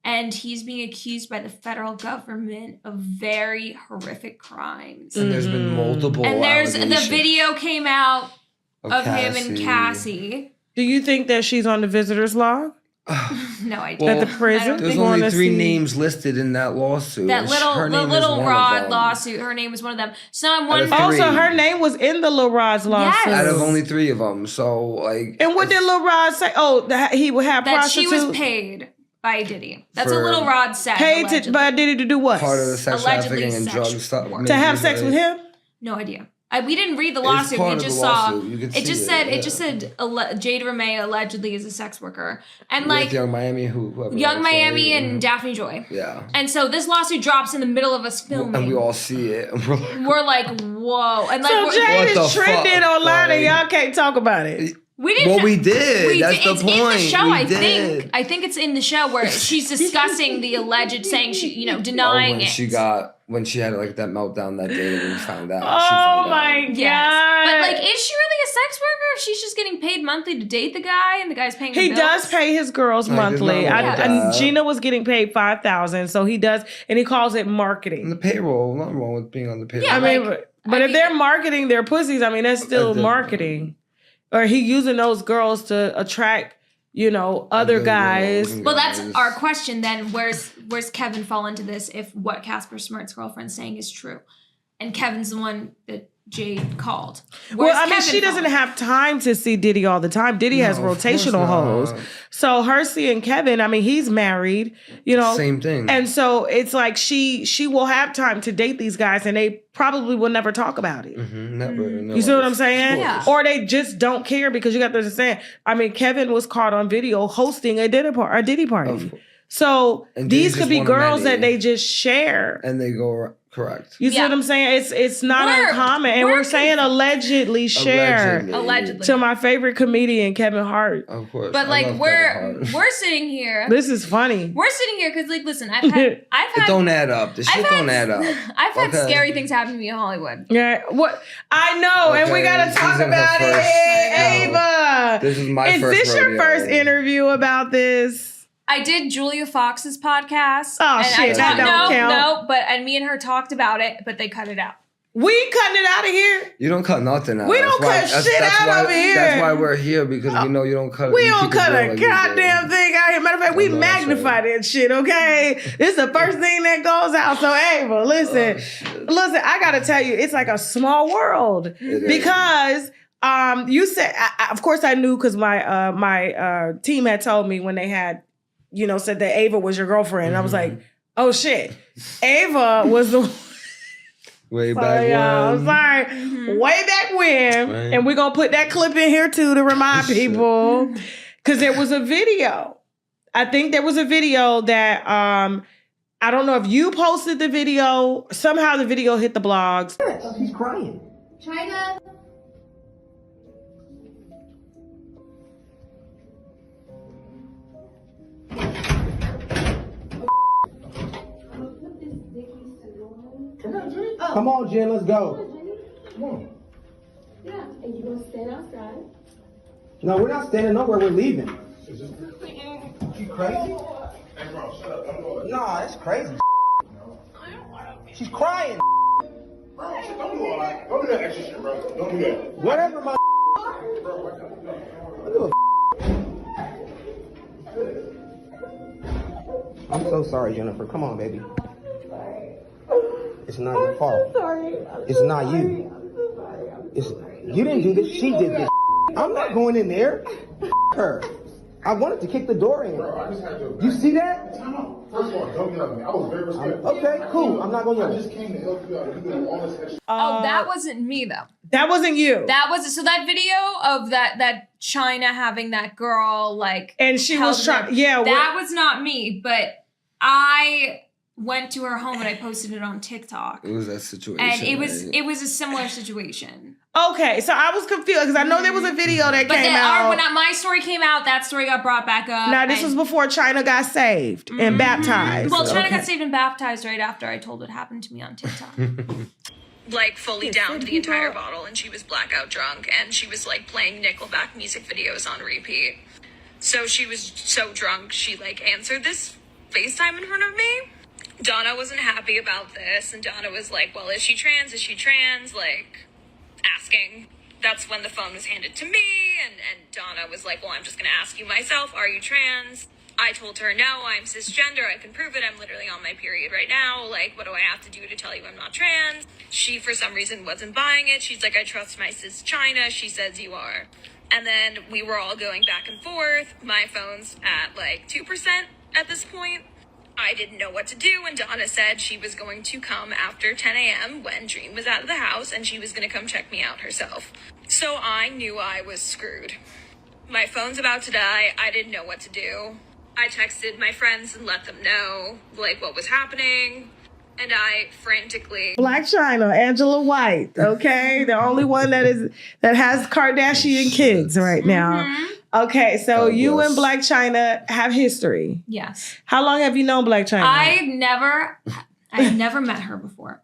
And he's being accused by the federal government of very horrific crimes. And there's been multiple. And there's the allegations video came out of him and Cassie. Do you think that she's on the visitor's log No idea. Well, at the prison? There's You only wanna 3 see- names listed in that lawsuit. That and little her the name is little one of Rod them. lawsuit. Her name was one of them. So I'm Out of wondering. three. Also, her name was in the Lil Rod's lawsuit. Out of only 3 of them. So, like. And what did Lil Rod say? Oh, that he would have That she prostitutes. was paid by Diddy. That's what For- Little Rod said. Paid allegedly. by Diddy to do what? Part of the sex Allegedly trafficking and sex drug stuff. work. To have sex with him? No idea. We didn't read the It's lawsuit. part We of the just saw. lawsuit. You can It see just it, said. yeah. It just said Jade Ramey allegedly is a sex worker, and With like Young Miami, whoever. Young that's Miami like, and Daphne Joy. Yeah. And so this lawsuit drops in the middle of us filming. And we all see it. And we're like, We're like, whoa, and like So we're, Jade What is the trending fuck, online and like- y'all can't talk about it. we didn't. well, we did. That's the It's point. in the show. We I did. think. I think it's in the show where she's discussing the alleged, saying she, denying it. When she had like that meltdown that day that we found out. Oh she found my out. god! Yes. But like, is she really a sex worker if she's just getting paid monthly to date the guy and the guy's paying her He bills? does pay his girls Like, there's monthly. nothing wrong with And that. Gina was getting paid $5,000, so he does, and he calls it And marketing. the payroll, nothing wrong with being on the payroll. Yeah, I mean, like, but I if mean- they're marketing their pussies, I mean, that's still That's different. marketing. Or he using those girls to attract, other Other guys. girls. Well, that's Guys. our question then. Where's Kevin fall into this if what Casper Smart's girlfriend's saying is true? And Kevin's the one that Jade called. Well, Where's I mean, Kevin she doesn't fall? have time to see Diddy all the time. Diddy has No, of course rotational hoes. not. So her seeing Kevin, I mean, he's married, Same thing. And so it's like she will have time to date these guys and they probably will never talk about it. Never. No, You see what I'm saying? Yeah. Or they just don't care because you got to understand. I mean, Kevin was caught on video hosting a Diddy party. Of course. So And these Diddy's could be just one of girls many. that they just share. And they go Correct. You see what I'm saying? It's not uncommon. And we're saying allegedly shared. Allegedly. To my favorite comedian, Kevin Hart. Of course. But like we're sitting here. This is funny. We're sitting here because like listen, I've had It don't add up. The shit don't add up. I've had scary things happen to me in Hollywood. Yeah. What I know, and we gotta talk about it. Ava. This is my first rodeo. Is this your first interview about this? I did Julia Fox's podcast. Oh, and shit, that don't count. And me and her talked about it, but they cut it out. We cutting it out of here? You don't cut nothing out. We don't cut shit out over here. That's why we're here, because we know you don't cut it. We don't cut a goddamn thing out here. Matter of fact, we magnify that shit, okay? This is the first thing that goes out. So, Ava, listen, I gotta tell you, it's like a small world. Because you said, of course I knew because my team had told me when they had, said that Ava was your girlfriend. And I was like, oh shit. Ava was the way back when. I'm sorry. Way back when. Right. And we're going to put that clip in here too to remind people. Because there was a video. I think there was a video that, I don't know if you posted the video. Somehow the video hit the blogs. She's crying. Chyna. Come on, Jen, let's go. Come on. Yeah, and you're gonna stand outside. No, we're not standing nowhere, we're leaving. You crazy? Nah, that's crazy. She's crying. Don't do that extra shit, bro. Don't do that. Whatever, my I'm so sorry, Jennifer. Come on, baby. It's not your fault. It's not you. You didn't do this. She did this. I'm not going in there. Her. I wanted to kick the door in. Bro, I just had to. You see that? First of all, don't yell at me. I was very respectful. Okay, cool. I'm not going to yell. I just came to help you out. You doing all this extra. Oh, that wasn't me though. That wasn't you. That was so that video of that Chyna having that girl like, and she was trying. Yeah, that was not me. But I went to her home and I posted it on TikTok. It was that situation, and it was a similar situation. Okay, so I was confused because I know there was a video that came out. When my story came out, that story got brought back up. Now, this was before Chyna got saved and baptized. Well, Chyna got saved and baptized right after I told what happened to me on TikTok. Like, fully downed the entire bottle, and she was blackout drunk, and she was, like, playing Nickelback music videos on repeat. So she was so drunk, she, like, answered this FaceTime in front of me. Donna wasn't happy about this, and Donna was like, well, is she trans? Is she trans? Like, asking. That's when the phone was handed to me, and Donna was like, well, I'm just gonna ask you myself, are you trans? I told her, no, I'm cisgender, I can prove it, I'm literally on my period right now, like, what do I have to do to tell you I'm not trans? She, for some reason, wasn't buying it. She's like, I trust my cis Chyna, she says you are. And then we were all going back and forth. My phone's at, like, 2% at this point. I didn't know what to do, and Donna said she was going to come after 10 a.m. when Dream was out of the house, and she was going to come check me out herself. So I knew I was screwed. My phone's about to die. I didn't know what to do. I texted my friends and let them know, like, what was happening, and I frantically... Blac Chyna, Angela White, okay? The only one that has Kardashian kids right now. Okay, so you and Blac Chyna have history. Yes. How long have you known Blac Chyna? I had never met her before.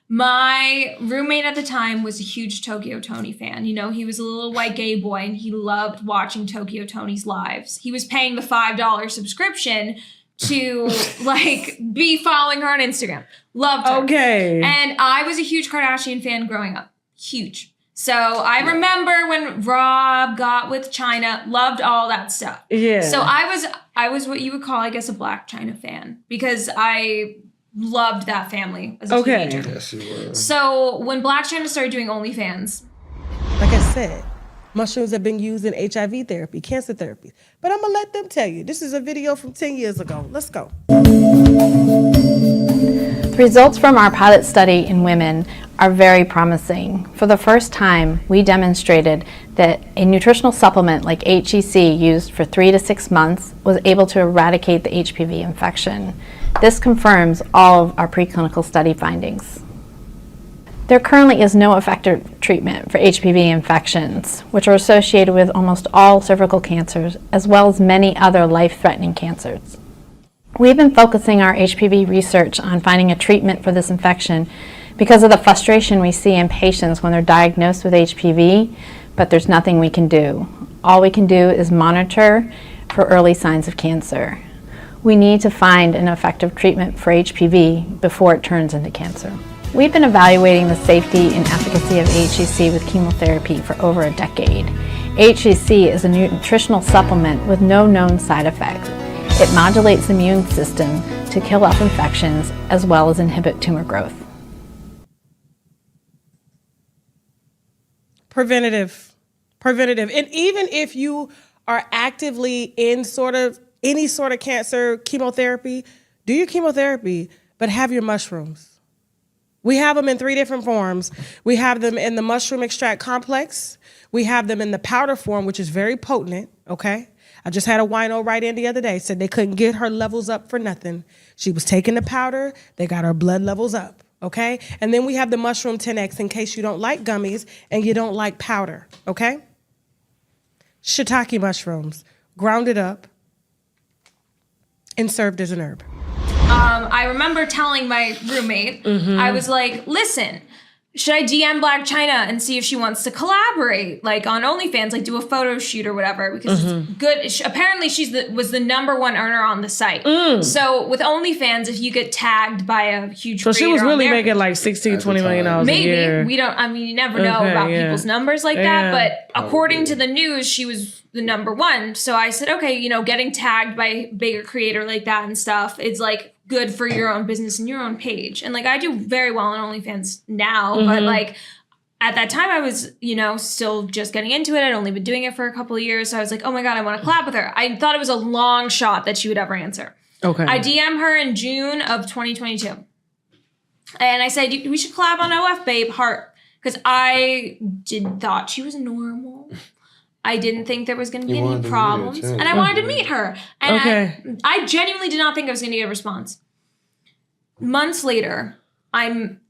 My roommate at the time was a huge Tokyo Tony fan. You know, he was a little white gay boy and he loved watching Tokyo Tony's lives. He was paying the $5 subscription to like be following her on Instagram. Loved her. Okay. And I was a huge Kardashian fan growing up. Huge. So I remember when Rob got with Chyna, loved all that stuff. Yeah. So I was what you would call, I guess, a Blac Chyna fan because I loved that family as a teenager. Yes, you were. So when Blac Chyna started doing OnlyFans, like I said, mushrooms have been used in HIV therapy, cancer therapy. But I'm gonna let them tell you. This is a video from 10 years ago. Let's go. The results from our pilot study in women are very promising. For the first time, we demonstrated that a nutritional supplement like HEC used for 3 to 6 months was able to eradicate the HPV infection. This confirms all of our preclinical study findings. There currently is no effective treatment for HPV infections, which are associated with almost all cervical cancers, as well as many other life-threatening cancers. We've been focusing our HPV research on finding a treatment for this infection because of the frustration we see in patients when they're diagnosed with HPV, but there's nothing we can do. All we can do is monitor for early signs of cancer. We need to find an effective treatment for HPV before it turns into cancer. We've been evaluating the safety and efficacy of HEC with chemotherapy for over a decade. HEC is a nutritional supplement with no known side effects. It modulates the immune system to kill off infections as well as inhibit tumor growth. Preventative. And even if you are actively in any sort of cancer chemotherapy, do your chemotherapy, but have your mushrooms. We have them in 3 different forms. We have them in the mushroom extract complex. We have them in the powder form, which is very potent, okay? I just had a wino write in the other day, said they couldn't get her levels up for nothing. She was taking the powder, they got her blood levels up, okay? And then we have the mushroom 10X in case you don't like gummies and you don't like powder, okay? Shiitake mushrooms, grounded up and served as an herb. I remember telling my roommate, I was like, listen, should I DM Blac Chyna and see if she wants to collaborate, like on OnlyFans, like do a photo shoot or whatever, because it's good. Apparently was the #1 earner on the site. So with OnlyFans, if you get tagged by a huge So she was really there, making like $16, $20 million a year. Maybe. You never know about people's numbers like that. But according to the news, she was the #1. So I said, okay, getting tagged by a bigger creator like that and stuff, it's like good for your own business and your own page. And like I do very well on OnlyFans now, but like at that time I was, still just getting into it. I'd only been doing it for a couple of years. So I was like, oh my God, I want to collab with her. I thought it was a long shot that she would ever answer. Okay. I DM her in June of 2022. And I said, we should collab on OF, babe, heart. Because I thought she was normal. I didn't think there was going to be any problems. And I wanted to meet her. And I genuinely did not think I was going to get a response. Months later, I'm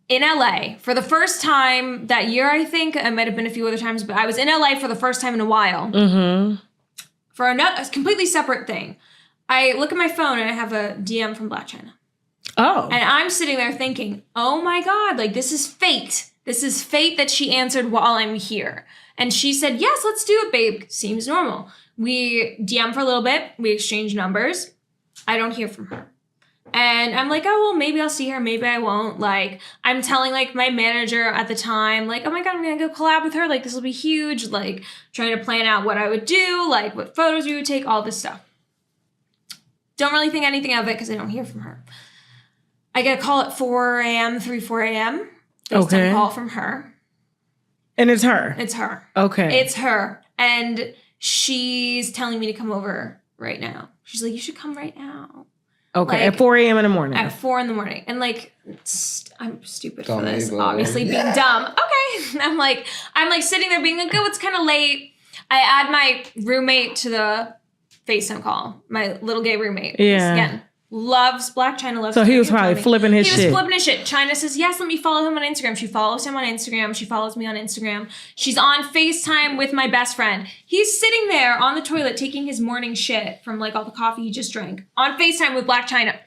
in LA for the first time that year, I think. I might have been a few other times, but I was in LA for the first time in a while. For a completely separate thing. I look at my phone and I have a DM from Blac Chyna. Oh. And I'm sitting there thinking, oh my God, like this is fate. This is fate that she answered while I'm here. And she said, yes, let's do it, babe. Seems normal. We DM for a little bit. We exchange numbers. I don't hear from her. And I'm like, oh, well, maybe I'll see her. Maybe I won't. Like, I'm telling, like, my manager at the time, like, oh, my God, I'm going to go collab with her. Like, this will be huge. Like, trying to plan out what I would do, like, what photos we would take, all this stuff. Don't really think anything of it because I don't hear from her. I get a call at 4 a.m., 4 a.m. FaceTime call from her. And it's her? It's her. Okay. It's her. And she's telling me to come over right now. She's like, you should come right now. Okay, like, at 4 a.m. in the morning. At 4 in the morning. And like, I'm stupid for this. Obviously being dumb. Okay. I'm like sitting there being like, oh, it's kind of late. I add my roommate to the FaceTime call. My little gay roommate. Yeah. Again, loves Blac Chyna. So he was probably flipping his shit. He was flipping his shit. Chyna says, yes, let me follow him on Instagram. She follows him on Instagram. She follows me on Instagram. She's on FaceTime with my best friend. He's sitting there on the toilet taking his morning shit from like all the coffee he just drank on FaceTime with Blac Chyna.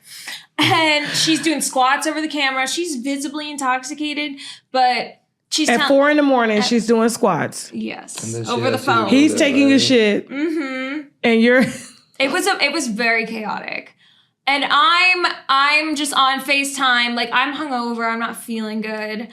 And she's doing squats over the camera. She's visibly intoxicated, but she's at 4 in the morning, she's doing squats. Yes. Over the phone. He's taking his shit. Mm-hmm. And you're... It was very chaotic. And I'm just on FaceTime, like I'm hungover, I'm not feeling good.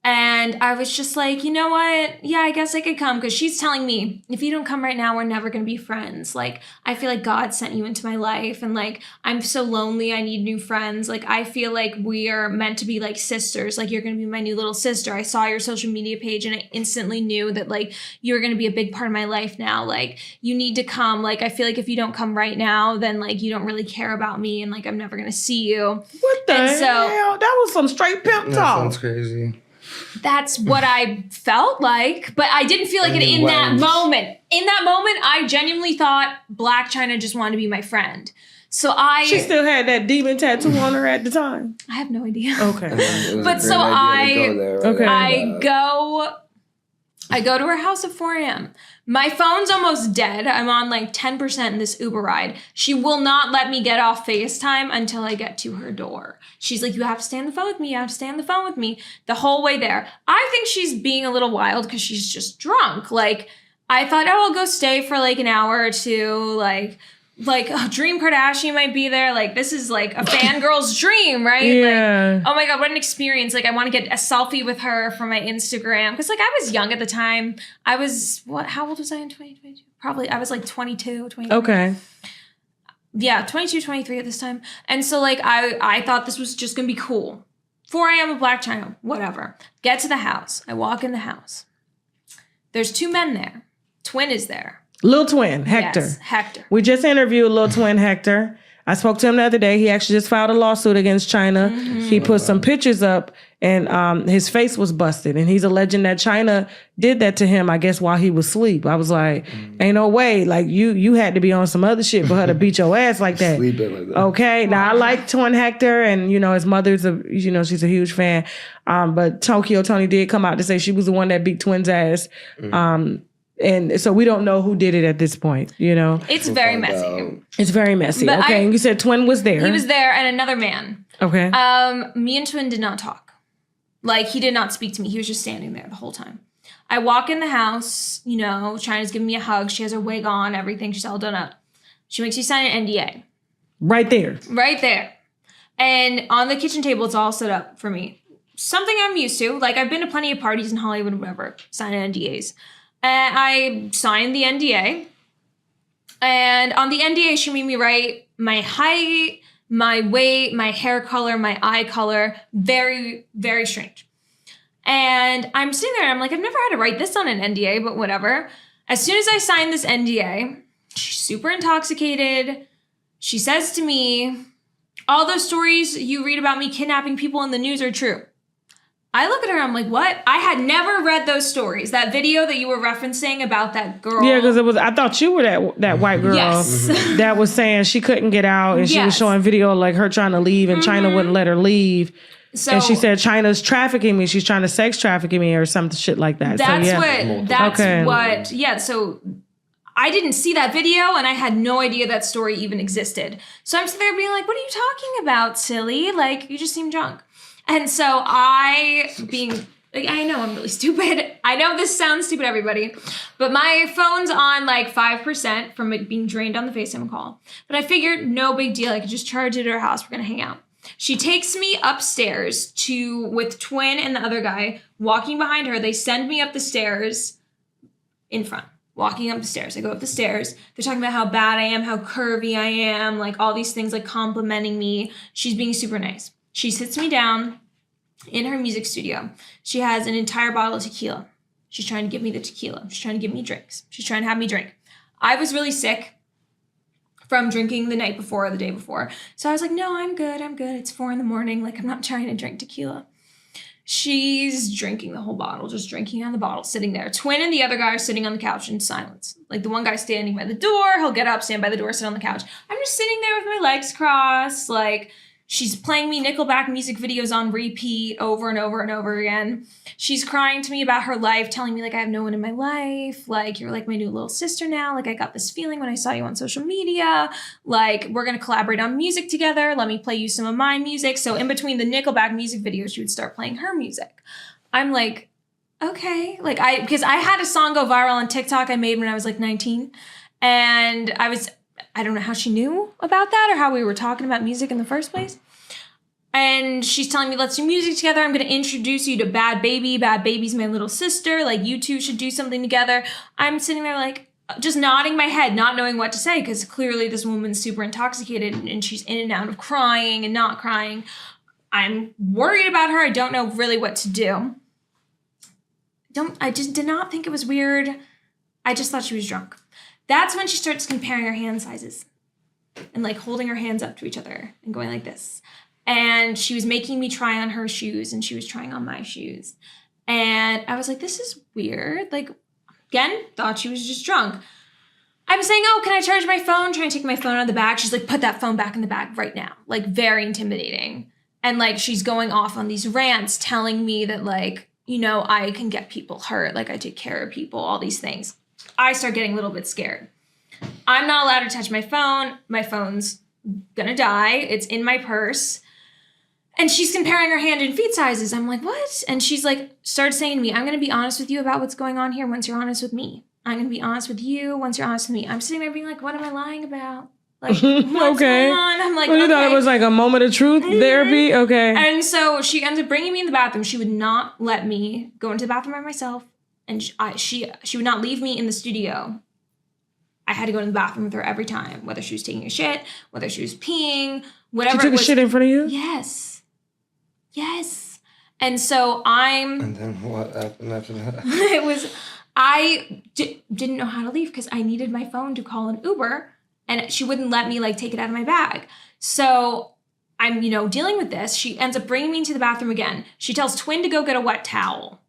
And I was just like, you know what? Yeah, I guess I could come. Because she's telling me, if you don't come right now, we're never going to be friends. Like, I feel like God sent you into my life. And like, I'm so lonely. I need new friends. Like, I feel like we are meant to be like sisters. Like, you're going to be my new little sister. I saw your social media page and I instantly knew that like, you're going to be a big part of my life now. Like, you need to come. Like, I feel like if you don't come right now, then like, you don't really care about me. And like, I'm never going to see you. What the hell? That was some straight pimp talk. That sounds crazy. That's what I felt like, but I didn't feel like it in that moment. In that moment, I genuinely thought Blac Chyna just wanted to be my friend. So She still had that demon tattoo on her at the time. I have no idea. Okay. But so I go to her house at 4 a.m. My phone's almost dead. I'm on like 10% in this Uber ride. She will not let me get off FaceTime until I get to her door. She's like, you have to stay on the phone with me. You have to stay on the phone with me the whole way there. I think she's being a little wild because she's just drunk. Like, I thought, oh, I'll go stay for like an hour or two. Like, oh, Dream Kardashian might be there. Like, this is like a fangirl's dream, right? Yeah. Like, oh my God, what an experience. Like, I want to get a selfie with her for my Instagram. Because, like, I was young at the time. I was, how old was I in 2022? Probably, I was like 22, 23. Okay. Yeah, 22, 23 at this time. And so, like, I thought this was just going to be cool. 4 a.m. with Blac Chyna, whatever. Get to the house. I walk in the house. There's 2 men there. Twin is there. Lil Twin, Hector. Yes, Hector. We just interviewed Lil Twin Hector. I spoke to him the other day. He actually just filed a lawsuit against Chyna. Mm-hmm. He put some pictures up and his face was busted. And he's alleging that Chyna did that to him, I guess, while he was asleep. I was like, ain't no way. Like, you had to be on some other shit for her to beat your ass like that. Sleeping like that. Okay. Now, I like Twin Hector and, his mother's, she's a huge fan. But Tokyo Tony did come out to say she was the one that beat Twin's ass. And so we don't know who did it at this point, It's very messy. It's very messy. But okay, and you said Twin was there. He was there and another man. Okay. Me and Twin did not talk. Like, he did not speak to me. He was just standing there the whole time. I walk in the house, Chyna's giving me a hug. She has her wig on, everything. She's all done up. She makes me sign an NDA. Right there. Right there. And on the kitchen table, it's all set up for me. Something I'm used to. Like, I've been to plenty of parties in Hollywood, whatever, sign NDAs. And I signed the NDA. And on the NDA, she made me write my height, my weight, my hair color, my eye color. Very, very strange. And I'm sitting there and I'm like, I've never had to write this on an NDA, but whatever. As soon as I signed this NDA, she's super intoxicated. She says to me, all those stories you read about me kidnapping people in the news are true. I look at her, I'm like, what? I had never read those stories. That video that you were referencing about that girl. Yeah, because I thought you were that white girl that was saying she couldn't get out and she was showing video like her trying to leave and Chyna wouldn't let her leave. So, and she said Chyna's trafficking me. She's trying to sex trafficking me or some shit like that. So I didn't see that video and I had no idea that story even existed. So I'm sitting there being like, what are you talking about, silly? Like, you just seem drunk. And so I know I'm really stupid. I know this sounds stupid, everybody, but my phone's on like 5% from it being drained on the FaceTime call. But I figured no big deal. I could just charge it at her house. We're going to hang out. She takes me upstairs with Twin and the other guy walking behind her. They send me up the stairs in front. Walking up the stairs. I go up the stairs. They're talking about how bad I am, how curvy I am, like all these things, like complimenting me. She's being super nice. She sits me down in her music studio. She has an entire bottle of tequila. She's trying to give me the tequila. She's trying to give me drinks. She's trying to have me drink. I was really sick from drinking the night before or the day before. So I was like, no, I'm good. It's 4 a.m. Like, I'm not trying to drink tequila. She's drinking the whole bottle, just drinking on the bottle, sitting there. Twin and the other guy are sitting on the couch in silence. Like, the one guy standing by the door, he'll get up, stand by the door, sit on the couch. I'm just sitting there with my legs crossed, like, she's playing me Nickelback music videos on repeat over and over and over again. She's crying to me about her life, telling me, like, I have no one in my life. Like, you're like my new little sister now. Like, I got this feeling when I saw you on social media. Like, we're going to collaborate on music together. Let me play you some of my music. So in between the Nickelback music videos, she would start playing her music. I'm like, okay. Like, because I had a song go viral on TikTok I made when I was like 19. And I don't know how she knew about that or how we were talking about music in the first place. And she's telling me, let's do music together. I'm going to introduce you to Bad Baby. Bad Baby's my little sister. Like, you two should do something together. I'm sitting there like, just nodding my head, not knowing what to say, because clearly this woman's super intoxicated and she's in and out of crying and not crying. I'm worried about her. I don't know really what to do. I just did not think it was weird. I just thought she was drunk. That's when she starts comparing her hand sizes and like holding her hands up to each other and going like this. And she was making me try on her shoes and she was trying on my shoes. And I was like, this is weird. Like, again, thought she was just drunk. I'm saying, oh, can I charge my phone? Trying to take my phone out of the bag. She's like, put that phone back in the bag right now. Like, very intimidating. And like, she's going off on these rants telling me that like, you know, I can get people hurt. Like, I take care of people, all these things. I start getting a little bit scared. I'm not allowed to touch my phone. My phone's gonna die. It's in my purse. And she's comparing her hand and feet sizes. I'm like, what? And she's like, started saying to me, I'm going to be honest with you about what's going on here once you're honest with me. I'm going to be honest with you once you're honest with me. I'm sitting there being like, what am I lying about? Like, what's going on? I'm like, well, you okay. thought it was like a moment of truth therapy? Okay. And so she ends up bringing me in the bathroom. She would not let me go into the bathroom by myself. And she would not leave me in the studio. I had to go to the bathroom with her every time, whether she was taking a shit, whether she was peeing, whatever. She took a shit in front of you? Yes. Yes. And so And then what happened after that? it was, I didn't know how to leave because I needed my phone to call an Uber and she wouldn't let me like take it out of my bag. So I'm, you know, dealing with this. She ends up bringing me into the bathroom again. She tells Twin to go get a wet towel.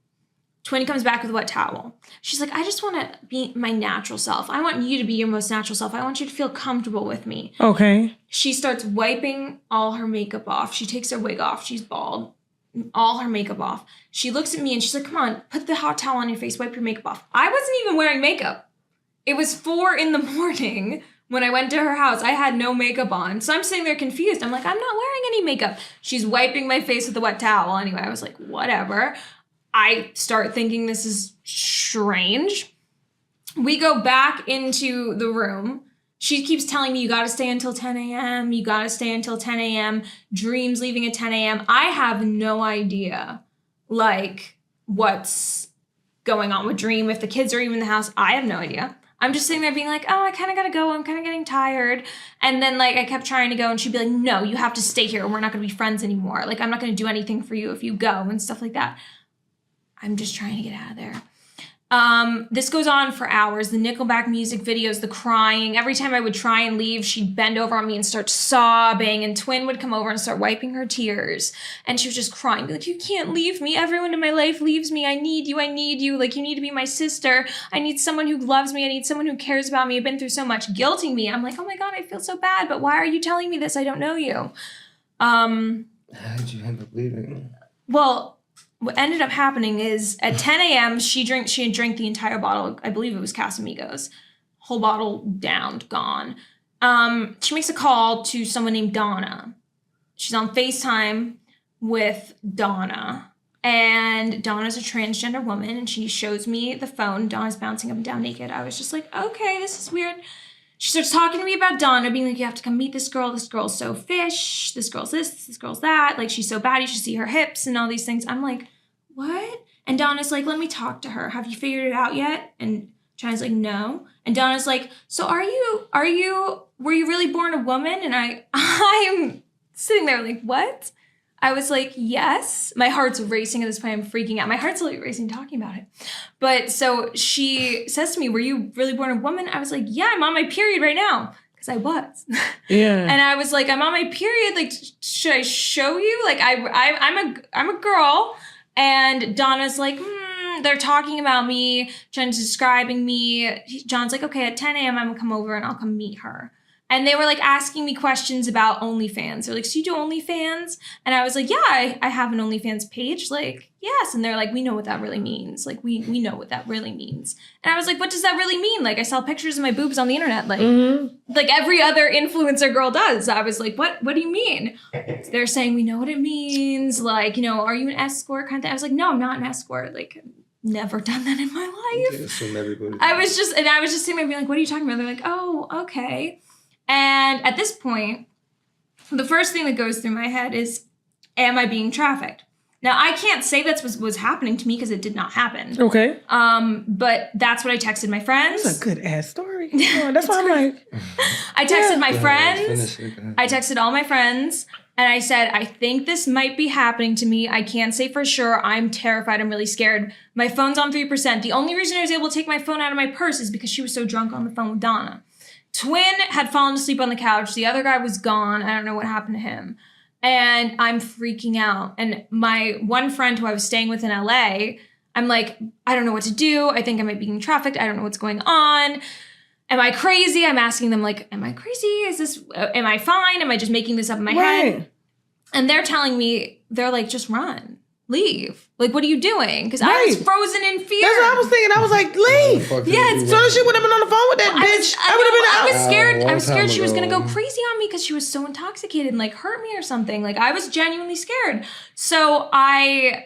Twin comes back with a wet towel. She's like, I just want to be my natural self. I want you to be your most natural self. I want you to feel comfortable with me. Okay. She starts wiping all her makeup off. She takes her wig off. She's bald. All her makeup off. She looks at me and she's like, come on, put the hot towel on your face. Wipe your makeup off. I wasn't even wearing makeup. It was 4 a.m. when I went to her house. I had no makeup on. So I'm sitting there confused. I'm like, I'm not wearing any makeup. She's wiping my face with a wet towel. Anyway, I was like, whatever. I start thinking this is strange. We go back into the room. She keeps telling me, you got to stay until 10 a.m. You got to stay until 10 a.m. Dream's leaving at 10 a.m. I have no idea, like, what's going on with Dream. If the kids are even in the house, I have no idea. I'm just sitting there being like, oh, I kind of got to go. I'm kind of getting tired. And then, like, I kept trying to go and she'd be like, no, you have to stay here. We're not going to be friends anymore. Like, I'm not going to do anything for you if you go and stuff like that. I'm just trying to get out of there. This goes on for hours. The Nickelback music videos, the crying. Every time I would try and leave, she'd bend over on me and start sobbing. And Twin would come over and start wiping her tears. And she was just crying. Be like, you can't leave me. Everyone in my life leaves me. I need you. I need you. Like, you need to be my sister. I need someone who loves me. I need someone who cares about me. I've been through so much, guilting me. I'm like, oh my God, I feel so bad. But why are you telling me this? I don't know you. How did you end up leaving? Well, what ended up happening is at 10 a.m., she had drank the entire bottle. I believe it was Casamigos. Whole bottle downed, gone. She makes a call to someone named Donna. She's on FaceTime with Donna. And Donna's a transgender woman, and she shows me the phone. Donna's bouncing up and down naked. I was just like, okay, this is weird. She starts talking to me about Donna, being like, you have to come meet this girl. This girl's so fish. This girl's this girl's that. Like, she's so bad. You should see her hips and all these things. I'm like, what? And Donna's like, let me talk to her. Have you figured it out yet? And China's like, no. And Donna's like, so were you really born a woman? And I am sitting there like, what? I was like, yes. My heart's racing at this point. I'm freaking out. My heart's literally racing talking about it. But so she says to me, were you really born a woman? I was like, yeah, I'm on my period right now. Because I was. Yeah. And I was like, I'm on my period. Like, should I show you? Like, I'm a girl. And Donna's like, they're talking about me, John's describing me. John's like, okay, at 10 a.m. I'm gonna come over and I'll come meet her. And they were like asking me questions about OnlyFans. They're like, so you do OnlyFans? And I was like, yeah, I have an OnlyFans page. Like, yes. And they're like, we know what that really means. Like, we know what that really means. And I was like, what does that really mean? Like, I sell pictures of my boobs on the internet. Like, like every other influencer girl does. I was like, what do you mean? They're saying, we know what it means. Like, you know, are you an escort kind of thing? I was like, no, I'm not an escort. Like, never done that in my life. I was just sitting there being like, what are you talking about? They're like, oh, okay. And at this point, the first thing that goes through my head is, am I being trafficked? Now, I can't say that's what was happening to me because it did not happen. Okay. But that's what I texted my friends. That's a good ass story. That's why I'm like. I texted my friends. I texted all my friends. And I said, I think this might be happening to me. I can't say for sure. I'm terrified. I'm really scared. My phone's on 3%. The only reason I was able to take my phone out of my purse is because she was so drunk on the phone with Donna. Twin had fallen asleep on the couch. The other guy was gone. I don't know what happened to him. And I'm freaking out. And my one friend who I was staying with in LA, I'm like, I don't know what to do. I think I might be being trafficked. I don't know what's going on. Am I crazy? I'm asking them like, am I crazy? Am I fine? Am I just making this up in my head? And they're telling me, they're like, just run, leave. Like, what are you doing? Because I was frozen in fear. That's what I was thinking. I was like, leave. Yeah, so she would have been on the phone with that bitch. I was scared. I was scared she was gonna go crazy on me because she was so intoxicated and like hurt me or something. Like I was genuinely scared. So my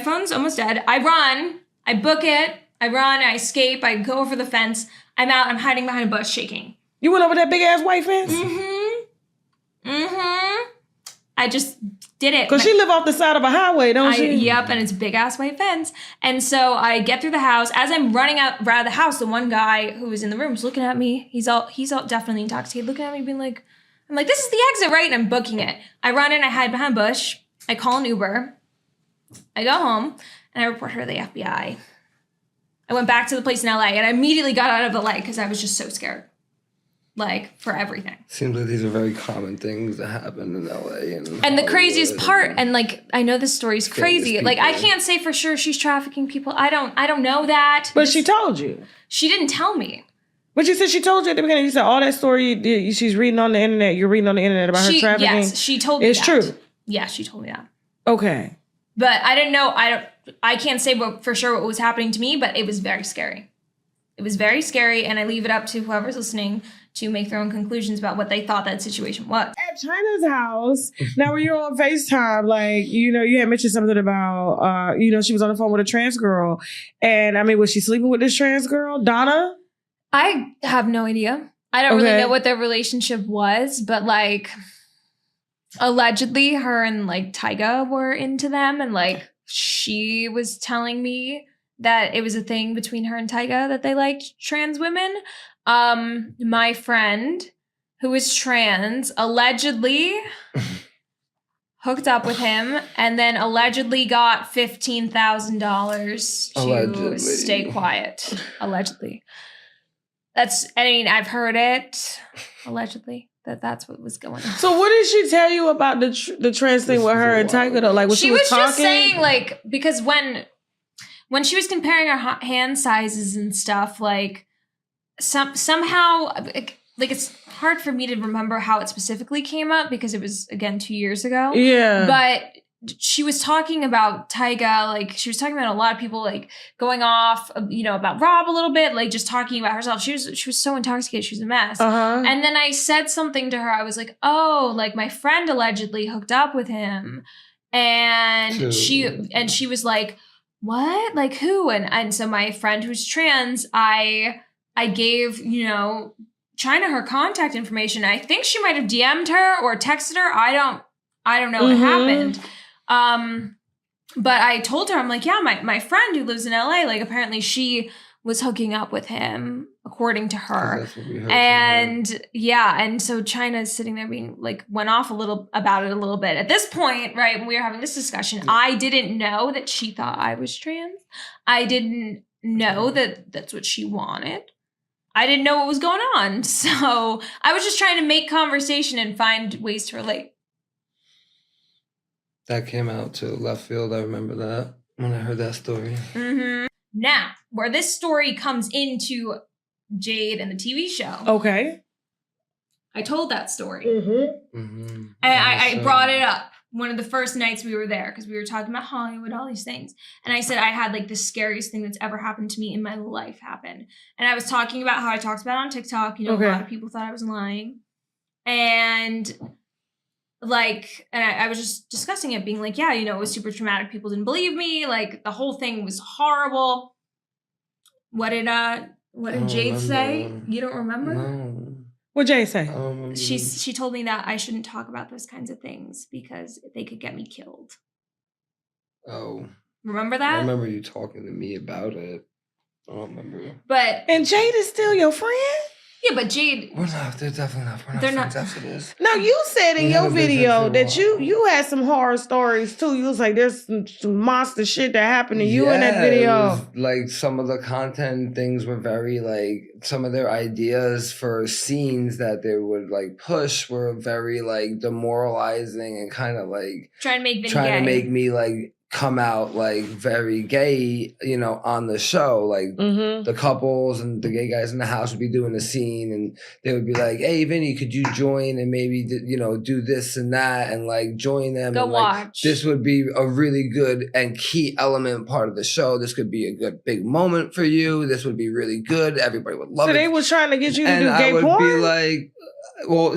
phone's almost dead. I run. I book it. I run. I escape. I go over the fence. I'm out. I'm hiding behind a bush, shaking. You went over that big ass white fence? I just did it. Because she live off the side of a highway, don't she? Yep, and it's a big ass white fence. And so I get through the house. As I'm running out of the house, the one guy who was in the room is looking at me. He's all definitely intoxicated, looking at me, being like, I'm like, this is the exit, right? And I'm booking it. I run in, I hide behind a bush. I call an Uber. I go home and I report her to the FBI. I went back to the place in LA and I immediately got out of LA because I was just so scared. Like, for everything. Seems like these are very common things that happen in LA. And the craziest part, and like, I know this story's crazy. Like, I can't say for sure she's trafficking people. I don't know that. But she told you. She didn't tell me. But you said she told you at the beginning. You said all that story she's reading on the internet. You're reading on the internet about her trafficking. Yes, she told me it's that. True. Yeah, she told me that. Okay. But I didn't know. I can't say for sure what was happening to me, but it was very scary. It was very scary, and I leave it up to whoever's listening to make their own conclusions about what they thought that situation was. At Chyna's house, now when you're on FaceTime, like, you know, you had mentioned something about, she was on the phone with a trans girl. And I mean, was she sleeping with this trans girl, Donna? I have no idea. I don't really know what their relationship was, but like, allegedly her and like Tyga were into them. And like, she was telling me that it was a thing between her and Tyga that they liked trans women. My friend who is trans allegedly hooked up with him and then allegedly got $15,000 to stay quiet. Allegedly. I've heard it. Allegedly. That's what was going on. So what did she tell you about the trans thing with her and Tyga though? Like, when she was talking? Just saying, like, because when she was comparing her hand sizes and stuff, like, somehow, like, it's hard for me to remember how it specifically came up because it was, again, 2 years ago. Yeah. But she was talking about Tyga, like, she was talking about a lot of people, like, going off, about Rob a little bit, like, just talking about herself. She was so intoxicated. She was a mess. Uh-huh. And then I said something to her. I was like, oh, like, my friend allegedly hooked up with him. And she was like, what? Like, who? And so my friend who's trans, I gave, Chyna her contact information. I think she might have DM'd her or texted her. I don't know what happened. But I told her, I'm like, yeah, my friend who lives in LA, like, apparently she was hooking up with him, according to her. And yeah, and so Chyna is sitting there being like, went off about it a little bit. At this point, right, when we were having this discussion, I didn't know that she thought I was trans. I didn't know that that's what she wanted. I didn't know what was going on. So I was just trying to make conversation and find ways to relate. That came out to left field. I remember that when I heard that story. Mm-hmm. Now, where this story comes into Jade and the TV show. Okay. I told that story. Mm-hmm. Mm-hmm. And I brought it up one of the first nights we were there because we were talking about Hollywood, all these things. And I said I had like the scariest thing that's ever happened to me in my life happen. And I was talking about how I talked about it on TikTok. A lot of people thought I was lying. And like, and I was just discussing it, being like, yeah, it was super traumatic. People didn't believe me. Like, the whole thing was horrible. What did Jade say? You don't remember? No. What'd Jay say? She told me that I shouldn't talk about those kinds of things because they could get me killed. Oh. Remember that? I remember you talking to me about it. I don't remember. And Jade is still your friend? Yeah, but Jade... They're definitely not. We're not friends after this. No, you said in your video that you had some horror stories too. You was like, there's some monster shit that happened to you in that video. It was, like, some of the content things were very, like, some of their ideas for scenes that they would, like, push were very, like, demoralizing and kind of, like... Trying to make me, like... come out like very gay, you know, on the show. Like the couples and the gay guys in the house would be doing a scene and they would be like, hey, Vinny, could you join and maybe, you know, do this and that and like join them. Go and, watch. Like, this would be a really good and key element part of the show. This could be a good big moment for you. This would be really good. Everybody would love it. So they was trying to get you to do gay I would porn? be like, well,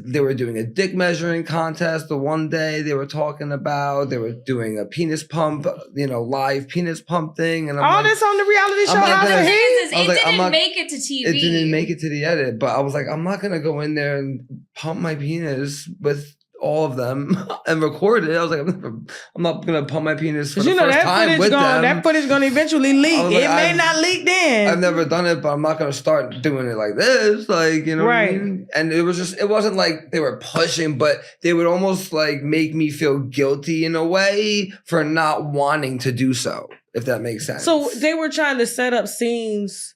they were doing a dick measuring contest. The one day they were talking about, they were doing a penis pump, you know, live penis pump thing. And I'm all like, this on the reality show. It didn't make it to TV. It didn't make it to the edit, but I was like, I'm not gonna go in there and pump my penis with all of them and record it. I was like, I'm not gonna pump my penis for the first time with them. That footage gonna eventually leak. It may not leak then. I've never done it, but I'm not gonna start doing it like this. Like, you know what I mean? And it wasn't like they were pushing, but they would almost like make me feel guilty in a way for not wanting to do so, if that makes sense. So they were trying to set up scenes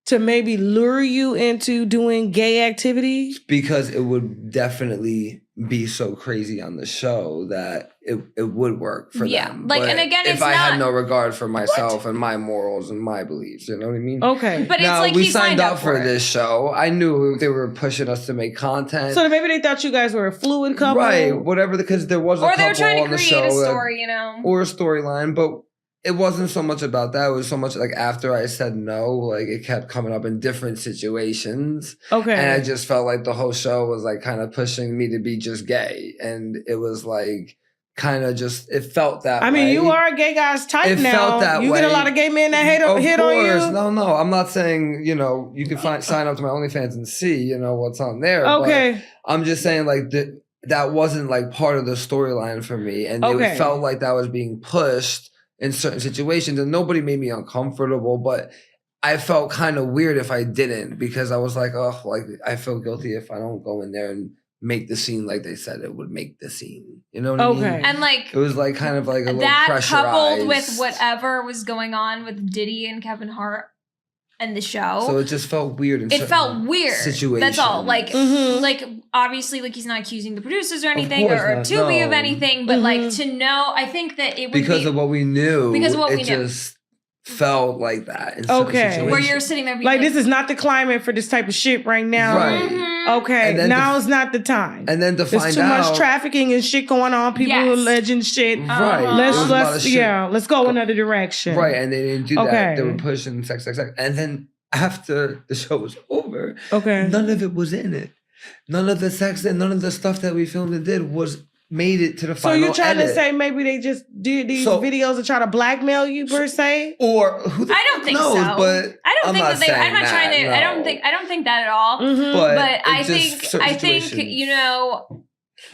to maybe lure you into doing gay activity? Because it would definitely be so crazy on the show that it would work for them. Like, but and again, if I had no regard for myself and my morals and my beliefs, you know what I mean? Okay. But now, it's like we he signed up for it. this show. I knew they were pushing us to make content. So maybe they thought you guys were a fluid couple? Right, whatever, because there was a couple on the show. Or they were trying to create a story, you know? Or a storyline, but it wasn't so much about that. It was so much like after I said no, like it kept coming up in different situations. Okay. And I just felt like the whole show was like kind of pushing me to be just gay. And it was like kind of just, it felt that way. I mean, you are a gay guy's type it now. Felt that you way. get a lot of gay men that hit on you. No. I'm not saying, you know, you can sign up to my OnlyFans and see, you know, what's on there. Okay. But I'm just saying like that wasn't like part of the storyline for me. And it felt like that was being pushed in certain situations, and nobody made me uncomfortable, but I felt kind of weird if I didn't, because I was like, oh, like I feel guilty if I don't go in there and make the scene like they said it would make the scene. You know what I mean? And like it was like kind of like a little that pressurized. coupled with whatever was going on with Diddy and Kevin Hart and the show. So it just felt weird. It felt weird. Situation. That's all. Like, like obviously, like he's not accusing the producers or anything or Tubi of anything, but like to know, I think that it would because of what we knew. Because of what we knew. Just felt like that. In where you're sitting there being like this is not the climate for this type of shit right now. Right. Okay, now is not the time. And then to find out, there's too much trafficking and shit going on. People alleging shit. Right. Let's go another direction. Right, and they didn't do that. They were pushing sex. And then after the show was over, none of it was in it. None of the sex and none of the stuff that we filmed and did made it to the final edit. So you're trying to say maybe they just did these videos to try to blackmail you per se? Or who the I don't think knows, so. But I don't think that they. I'm not trying to. No. I don't think that at all. But I think you know,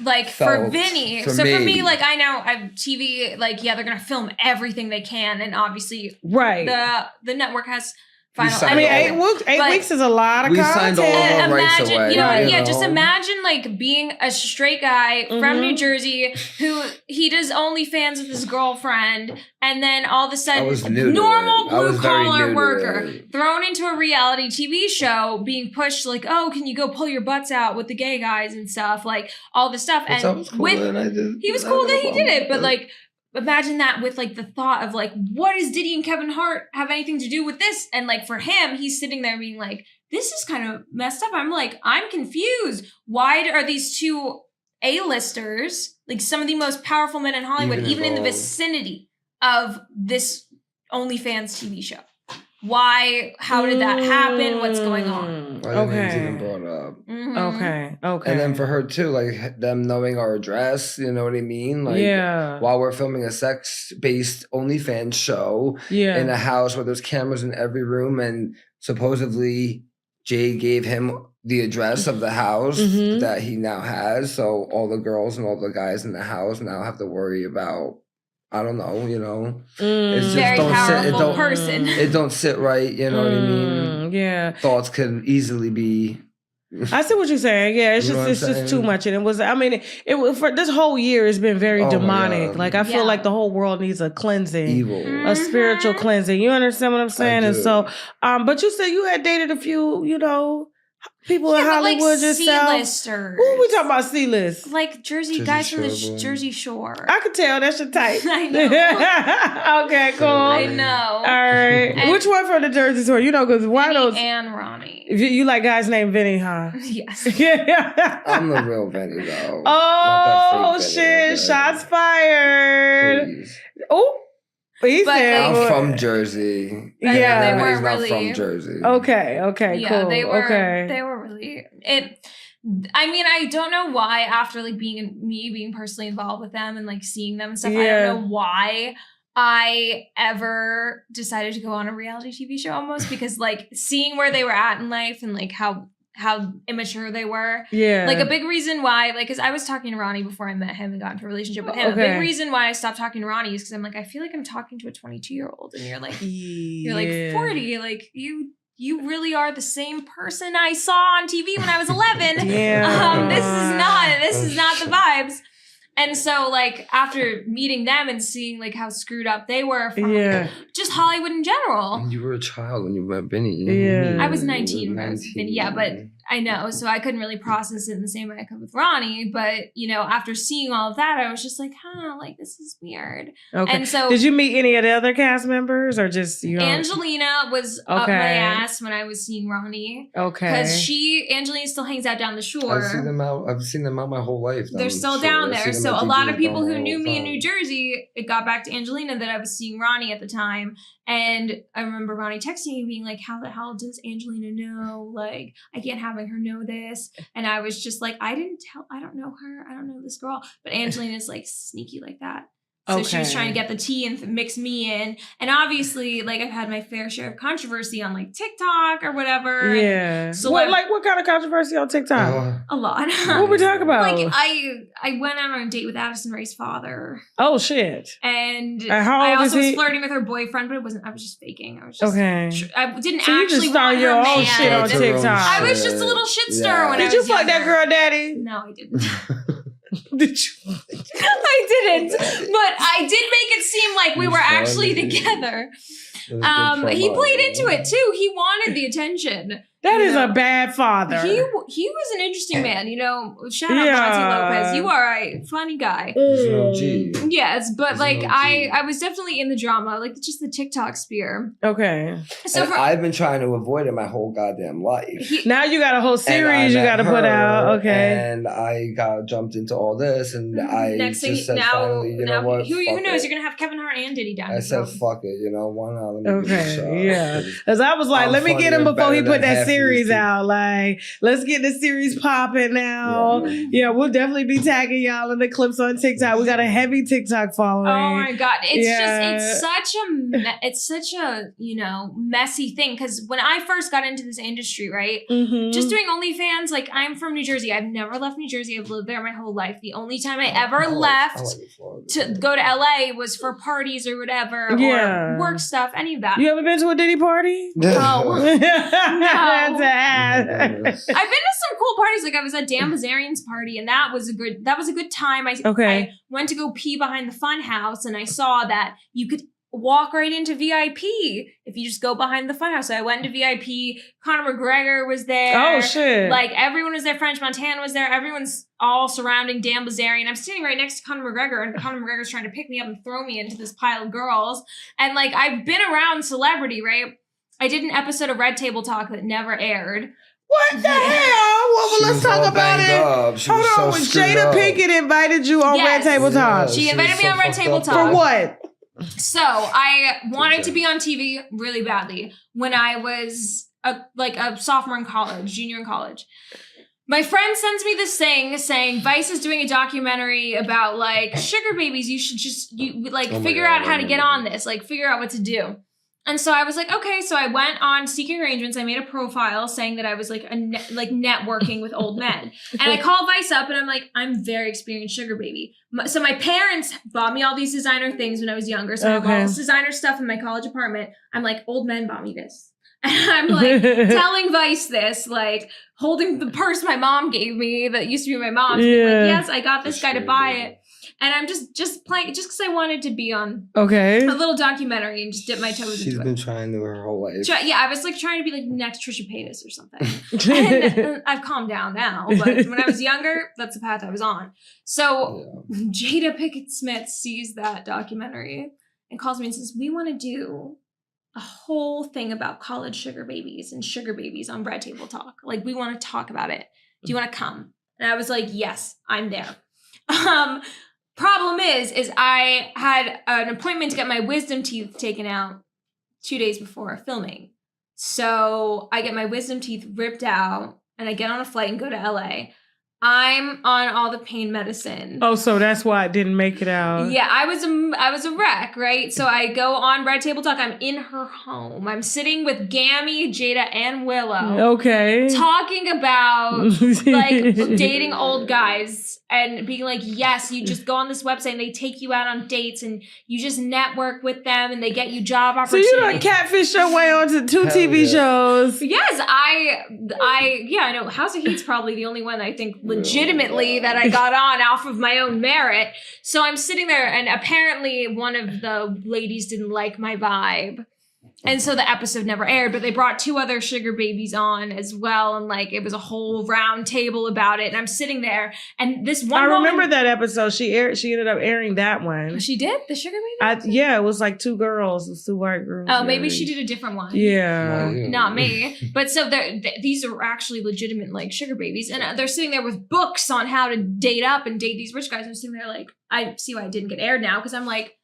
like for Vinny. For me, like I know I've TV. Like they're gonna film everything they can, and obviously, the network has. I mean, 8 weeks is a lot of content. Signed all of our rights away. You know, just imagine like being a straight guy from New Jersey who he does OnlyFans with his girlfriend, and then all of a sudden, normal blue collar worker thrown into a reality TV show, being pushed like, oh, can you go pull your butts out with the gay guys and stuff, like all this stuff. And he was cool that he did it, but like. Imagine that with like the thought of like, what does Diddy and Kevin Hart have anything to do with this? And like for him, he's sitting there being like, this is kind of messed up. I'm like, I'm confused. Why are these two A-listers, like some of the most powerful men in Hollywood, even in the vicinity of this OnlyFans TV show? Why? How did that happen? What's going on? Why the name's even brought up? Okay. And then for her too, like them knowing our address, you know what I mean? Like while we're filming a sex-based OnlyFans show in a house where there's cameras in every room and supposedly Jade gave him the address of the house that he now has. So all the girls and all the guys in the house now have to worry about, I don't know, you know. It's just Very powerful person. It don't sit right, you know what I mean? Yeah. Thoughts could easily be. I see what you're saying. Yeah, it's just too much, and it was. I mean, it was for this whole year. It's been very demonic. Like I feel like the whole world needs a cleansing, evil, a spiritual cleansing. You understand what I'm saying? And so, but you said you had dated a few, you know, people in Hollywood like yourself. C-listers. Who we talking about? C-list, like Jersey guys from the Jersey Shore. I could tell that's your type. I know. Okay, cool. I know. All right. And which one from the Jersey Shore? You know, because why those and Ronnie. You like guys named Vinny, huh? Yes. Yeah. I'm the real Vinny though. Oh shit! Shots fired. Oh. He said, I'm from Jersey. Yeah, they were he's not really from Jersey. Okay, yeah, cool. They were. Okay. They were really it. I mean, I don't know why. After like being personally involved with them and like seeing them and stuff, I don't know why I ever decided to go on a reality TV show almost because like seeing where they were at in life and like how immature they were. Yeah. Like a big reason why, like, because I was talking to Ronnie before I met him and got into a relationship with him. A big reason why I stopped talking to Ronnie is because I'm like, I feel like I'm talking to a 22-year-old and you're like 40. Like you really are the same person I saw on TV when I was 11. This is not the vibes. And so, like, after meeting them and seeing, like, how screwed up they were from like, just Hollywood in general. You were a child when you met Benny. Yeah. I was 19 when I was Benny. Yeah, but I know. So I couldn't really process it in the same way I could with Ronnie. But, you know, after seeing all of that, I was just like, like, this is weird. Okay. And so, did you meet any of the other cast members or just, you know? Angelina was up my ass when I was seeing Ronnie. Okay. Because Angelina still hangs out down the shore. I've seen them out my whole life. They're still down there. So a lot of people who knew me in New Jersey, it got back to Angelina that I was seeing Ronnie at the time. And I remember Ronnie texting me being like, how the hell does Angelina know? Like, I can't having her know this. And I was just like, I don't know her. I don't know this girl. But Angelina's like sneaky like that. So she was trying to get the tea and mix me in. And obviously, like, I've had my fair share of controversy on, like, TikTok or whatever. Yeah. So what kind of controversy on TikTok? A lot. What we talking about? Like, I went out on a date with Addison Rae's father. Oh, shit. And how old I also is he? was flirting with her boyfriend, but it wasn't. I was just faking. I was just I didn't so actually you just want your her own man. shit on TikTok. I was just a little shit stirrer when I was Did you fuck younger. that girl daddy? No, I didn't. Did you? I didn't. But I did make it seem like we were actually together. He played into it too. He wanted the attention. That is a bad father. He was an interesting man, you know. Shout out Monty Lopez. You are a funny guy. Yes, but like I was definitely in the drama, like just the TikTok sphere. Okay. So I've been trying to avoid it my whole goddamn life. Now you got a whole series you got to put out. Okay. And I got jumped into all this, and I next just thing said, finally, you know what? Who knows? You're gonna have Kevin Hart and Diddy down. I said, fuck it. You know, why not? Let me Because I was like, let me get him before he put that series out. Like, let's get the series popping now. Yeah, we'll definitely be tagging y'all in the clips on TikTok. We got a heavy TikTok following. Oh my god, it's such a you know messy thing. Because when I first got into this industry, right, just doing OnlyFans, like I'm from New Jersey. I've never left New Jersey. I've lived there my whole life. The only time I ever left to go to LA was for parties or whatever, or work stuff. Any of that. You ever been to a Diddy party? No. No. I've been to some cool parties. Like I was at Dan Bazarian's party, and that was a good time. I went to go pee behind the fun house, and I saw that you could walk right into VIP if you just go behind the fun house. So I went into VIP. Conor McGregor was there. Oh shit. Like everyone was there. French Montana was there. Everyone's all surrounding Dan Bazarian. I'm standing right next to Conor McGregor, and Conor McGregor's trying to pick me up and throw me into this pile of girls. And like I've been around celebrity, right? I did an episode of Red Table Talk that never aired. What the hell? Well, let's talk about it. Hold on. When Jada Pinkett invited you on Red Table Talk. She invited me on Red Table Talk. For what? So I wanted to be on TV really badly when I was a sophomore in college, junior in college. My friend sends me this thing saying Vice is doing a documentary about like sugar babies. You should just figure out how to get on this, like figure out what to do. And so I was like, okay. So I went on Seeking Arrangements. I made a profile saying that I was like networking with old men. And I called Vice up and I'm like, I'm very experienced sugar baby. So my parents bought me all these designer things when I was younger. So I have all this designer stuff in my college apartment. I'm like, old men bought me this. And I'm like telling Vice this, like holding the purse my mom gave me that used to be my mom's. Yeah. Like, yes, I got this guy to buy it. And I'm just playing, just because I wanted to be on a little documentary and just dip my toes into it. She's been trying to her whole life. I was like trying to be like next Trisha Paytas or something. And I've calmed down now, but when I was younger, that's the path I was on. So Jada Pinkett Smith sees that documentary and calls me and says, we want to do a whole thing about college sugar babies and sugar babies on Red Table Talk. Like, we want to talk about it. Do you want to come? And I was like, yes, I'm there. Problem is I had an appointment to get my wisdom teeth taken out 2 days before filming. So I get my wisdom teeth ripped out and I get on a flight and go to LA. I'm on all the pain medicine. Oh, so that's why I didn't make it out. Yeah, I was a wreck, right? So I go on Red Table Talk. I'm in her home. I'm sitting with Gammy, Jada, and Willow. Okay. Talking about like dating old guys and being like, yes, you just go on this website and they take you out on dates and you just network with them and they get you job opportunities. So you done catfish your way onto 2 TV shows. Yes, I know. House of Heat's probably the only one I think legitimately that I got on off of my own merit. So I'm sitting there and apparently one of the ladies didn't like my vibe. And so the episode never aired, but they brought 2 other sugar babies on as well. And like, it was a whole round table about it. And I'm sitting there and this one woman, remember that episode. She ended up airing that one. She did? The sugar baby? Yeah, it was like 2 girls. It was 2 white girls. Oh, maybe she did a different one. Yeah. Not me. But so these are actually legitimate like sugar babies. And they're sitting there with books on how to date up and date these rich guys. I'm sitting there like, I see why it didn't get aired now. Because I'm like,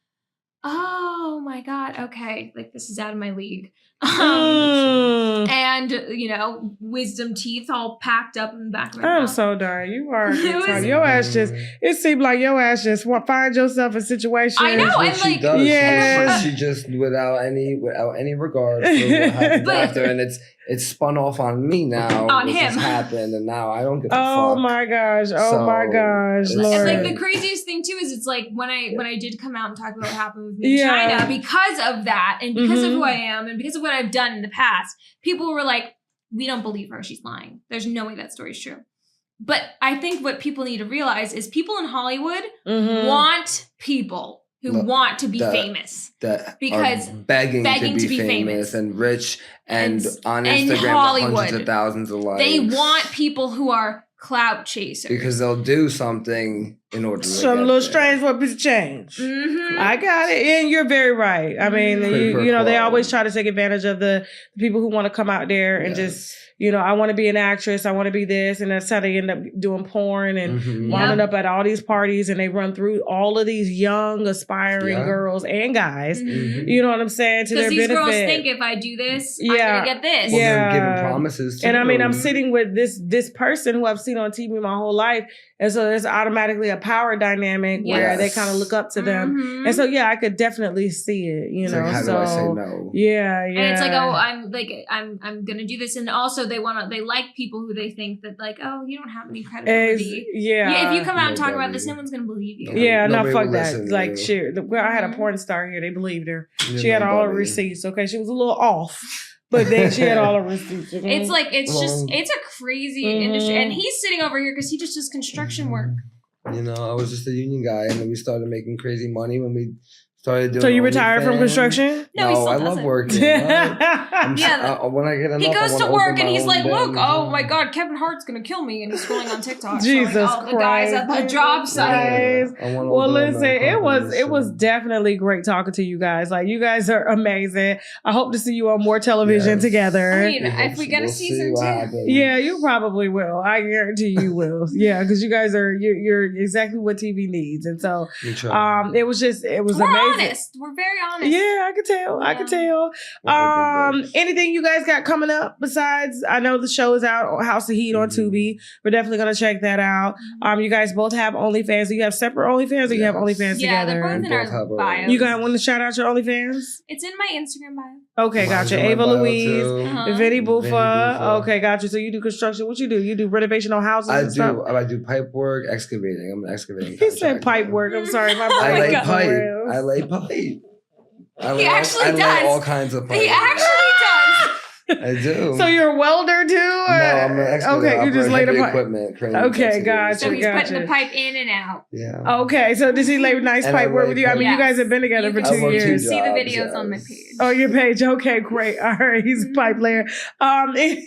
oh my God, okay. Like, this is out of my league. And, you know, wisdom teeth all packed up in the back of my mouth. I'm so done. You are a good time. Your ass just, it seemed like your ass just find yourself in situations. I know, and she like, does. Yeah. She just without any regard for what happened after, and it's spun off on me now. On him. Has happened, and now I don't get the Oh fuck. my gosh. Oh my gosh. Lord. And like the craziest thing too is it's like when I did come out and talk about what happened with me in China, because of that and because of who I am and because of what I've done in the past, people were like, we don't believe her. She's lying. There's no way that story's true. But I think what people need to realize is people in Hollywood want people who want to be famous. Because begging to be famous and rich and on Instagram hundreds of thousands of likes. They want people who are clout chasers. Because they'll do something in order to some little strange for a piece of change. I got it. And you're very right. I mean, you know, they always try to take advantage of the people who want to come out there and just, you know, I want to be an actress. I want to be this. And that's how they end up doing porn and winding up at all these parties. And they run through all of these young, aspiring girls and guys. You know what I'm saying? To their benefit. Because these girls think if I do this, I'm going to get this. Well, they're giving promises to And I mean, I'm sitting with this person who I've seen on TV my whole life. And so there's automatically a power dynamic where they kind of look up to them. And so, yeah, I could definitely see it, you know. Like, how do I say no? Yeah. And it's like, oh, I'm going to do this. And also they like people who they think that like, oh, you don't have any credibility. If you come out and talk about this, no one's going to believe you. Yeah, no, fuck that. Like, I had a porn star here. They believed her. She had all her receipts. Okay, she was a little off. But then she had all her receipts. It's like, it's a crazy industry. And he's sitting over here because he just does construction work. You know, I was just a union guy and then we started making crazy money when we started doing. So you retired from construction? No, I love working. When I get enough, he goes to work and he's like, look, oh my God, Kevin Hart's going to kill me. And he's scrolling on TikTok. Jesus Christ. The guys at the job site. Well, listen, it was definitely great talking to you guys. Like, you guys are amazing. I hope to see you on more television together. I mean, if we get a season 2. Yeah, you probably will. I guarantee you will. Yeah, because you guys you're exactly what TV needs. And so it was amazing. honest. We're very honest. Yeah, I could tell. I could tell. Anything you guys got coming up besides? I know the show is out on House of Heat on Tubi. We're definitely gonna check that out. You guys both have OnlyFans. Do you have separate OnlyFans or you have OnlyFans together? They're both in our bios. You guys want to shout out your OnlyFans? It's in my Instagram bio. Okay, gotcha. Ava Louise, Vinny Bufa. Okay, gotcha. So you do construction. What you do? You do renovation on houses and stuff? I do pipe work, excavating. I'm an excavating. He said pipe work. I'm sorry. My I lay got pipe. rails. I lay pipe. He actually does. I lay all kinds of pipe. He actually does. I do. So you're a welder too? Or? No, I'm an excavator. Okay, you just lay the pipe. Equipment. Okay, gotcha. So he's putting the pipe in and out. Yeah. Okay, so does he lay nice pipe work with you? I mean, you guys have been together for 2 years. See the videos on my page. Oh, your page. Okay, great. All right, he's a pipe layer. Listen,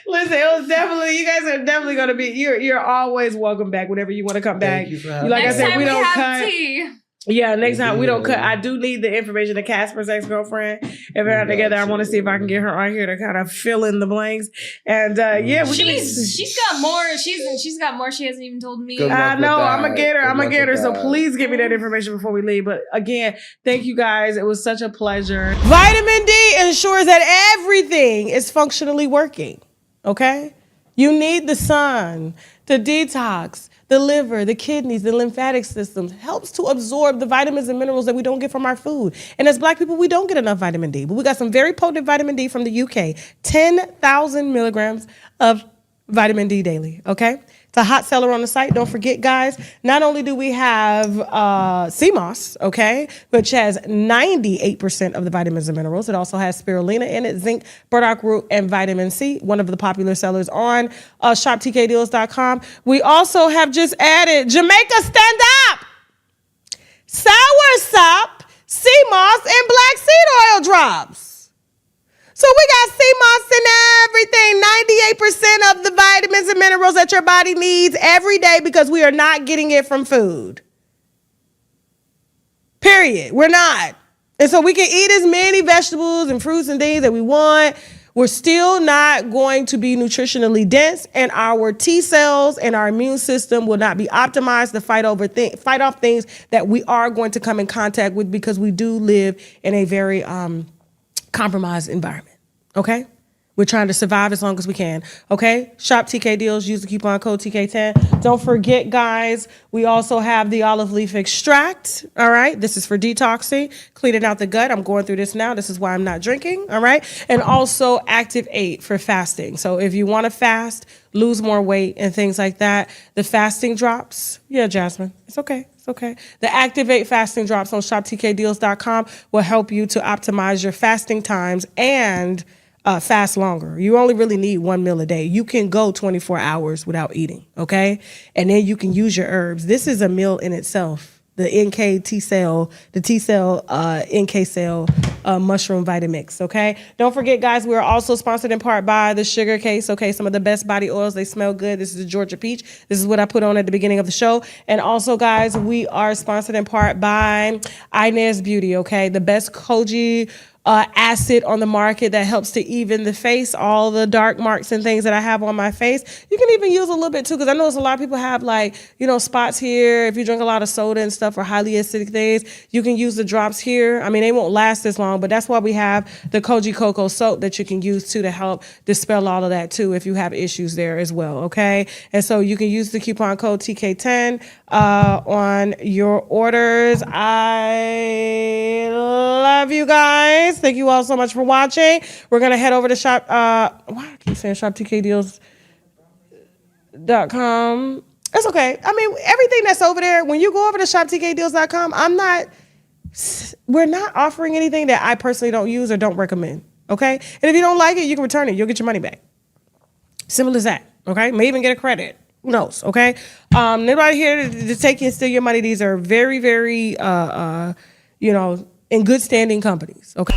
it was definitely, you guys are definitely going to be, you're always welcome back whenever you want to come back. Thank you for having like me. I said, we don't cut. Tea. Yeah, next time we don't cut. I do need the information of Casper's ex-girlfriend. If they're not together, I want to see if I can get her on here to kind of fill in the blanks. And she's got more. She's got more. She hasn't even told me. I know. I'm gonna get her. I'm gonna get her. So please give me that information before we leave. But again, thank you guys. It was such a pleasure. Vitamin D ensures that everything is functionally working. Okay, you need the sun to detox the liver, the kidneys, the lymphatic system. Helps to absorb the vitamins and minerals that we don't get from our food. And as Black people, we don't get enough vitamin D. But we got some very potent vitamin D from the UK. 10,000 milligrams of vitamin D daily, okay? It's a hot seller on the site. Don't forget, guys, not only do we have sea moss, okay, which has 98% of the vitamins and minerals. It also has spirulina in it, zinc, burdock root, and vitamin C, one of the popular sellers on shoptkdeals.com. We also have just added Jamaica Stand Up, Soursop, sea moss, and black seed oil drops. So we got sea moss and everything, 98% of the vitamins and minerals that your body needs every day because we are not getting it from food. Period. We're not. And so we can eat as many vegetables and fruits and things that we want. We're still not going to be nutritionally dense, and our T cells and our immune system will not be optimized to fight off things that we are going to come in contact with because we do live in a very compromised environment. Okay? We're trying to survive as long as we can. Okay? Shop TK Deals. Use the coupon code TK10. Don't forget, guys, we also have the olive leaf extract. All right? This is for detoxing, cleaning out the gut. I'm going through this now. This is why I'm not drinking. All right? And also Active 8 for fasting. So if you want to fast, lose more weight and things like that, the fasting drops. Yeah, Jasmine. It's okay. It's okay. The Active 8 fasting drops on shoptkdeals.com will help you to optimize your fasting times and fast longer. You only really need one meal a day. You can go 24 hours without eating, okay? And then you can use your herbs. This is a meal in itself. The NK T cell, NK cell mushroom Vitamix, okay? Don't forget, guys, we're also sponsored in part by the Sugar Case, okay? Some of the best body oils. They smell good. This is the Georgia Peach. This is what I put on at the beginning of the show. And also, guys, we are sponsored in part by Inez Beauty, okay? The best Koji acid on the market that helps to even the face, all the dark marks and things that I have on my face. You can even use a little bit too, because I know a lot of people have spots here. If you drink a lot of soda and stuff or highly acidic things, you can use the drops here. I mean, they won't last as long, but that's why we have the Koji Cocoa soap that you can use too to help dispel all of that too if you have issues there as well, okay? And so you can use the coupon code TK10 on your orders. I love you guys. Thank you all so much for watching. We're going to head over to shoptkdeals.com. It's okay. I mean, everything that's over there, when you go over to shoptkdeals.com, we're not offering anything that I personally don't use or don't recommend, okay? And if you don't like it, you can return it. You'll get your money back. Simple as that, okay? May even get a credit. Who knows, okay? Nobody here to take you and steal your money. These are very, very, in good standing companies, okay?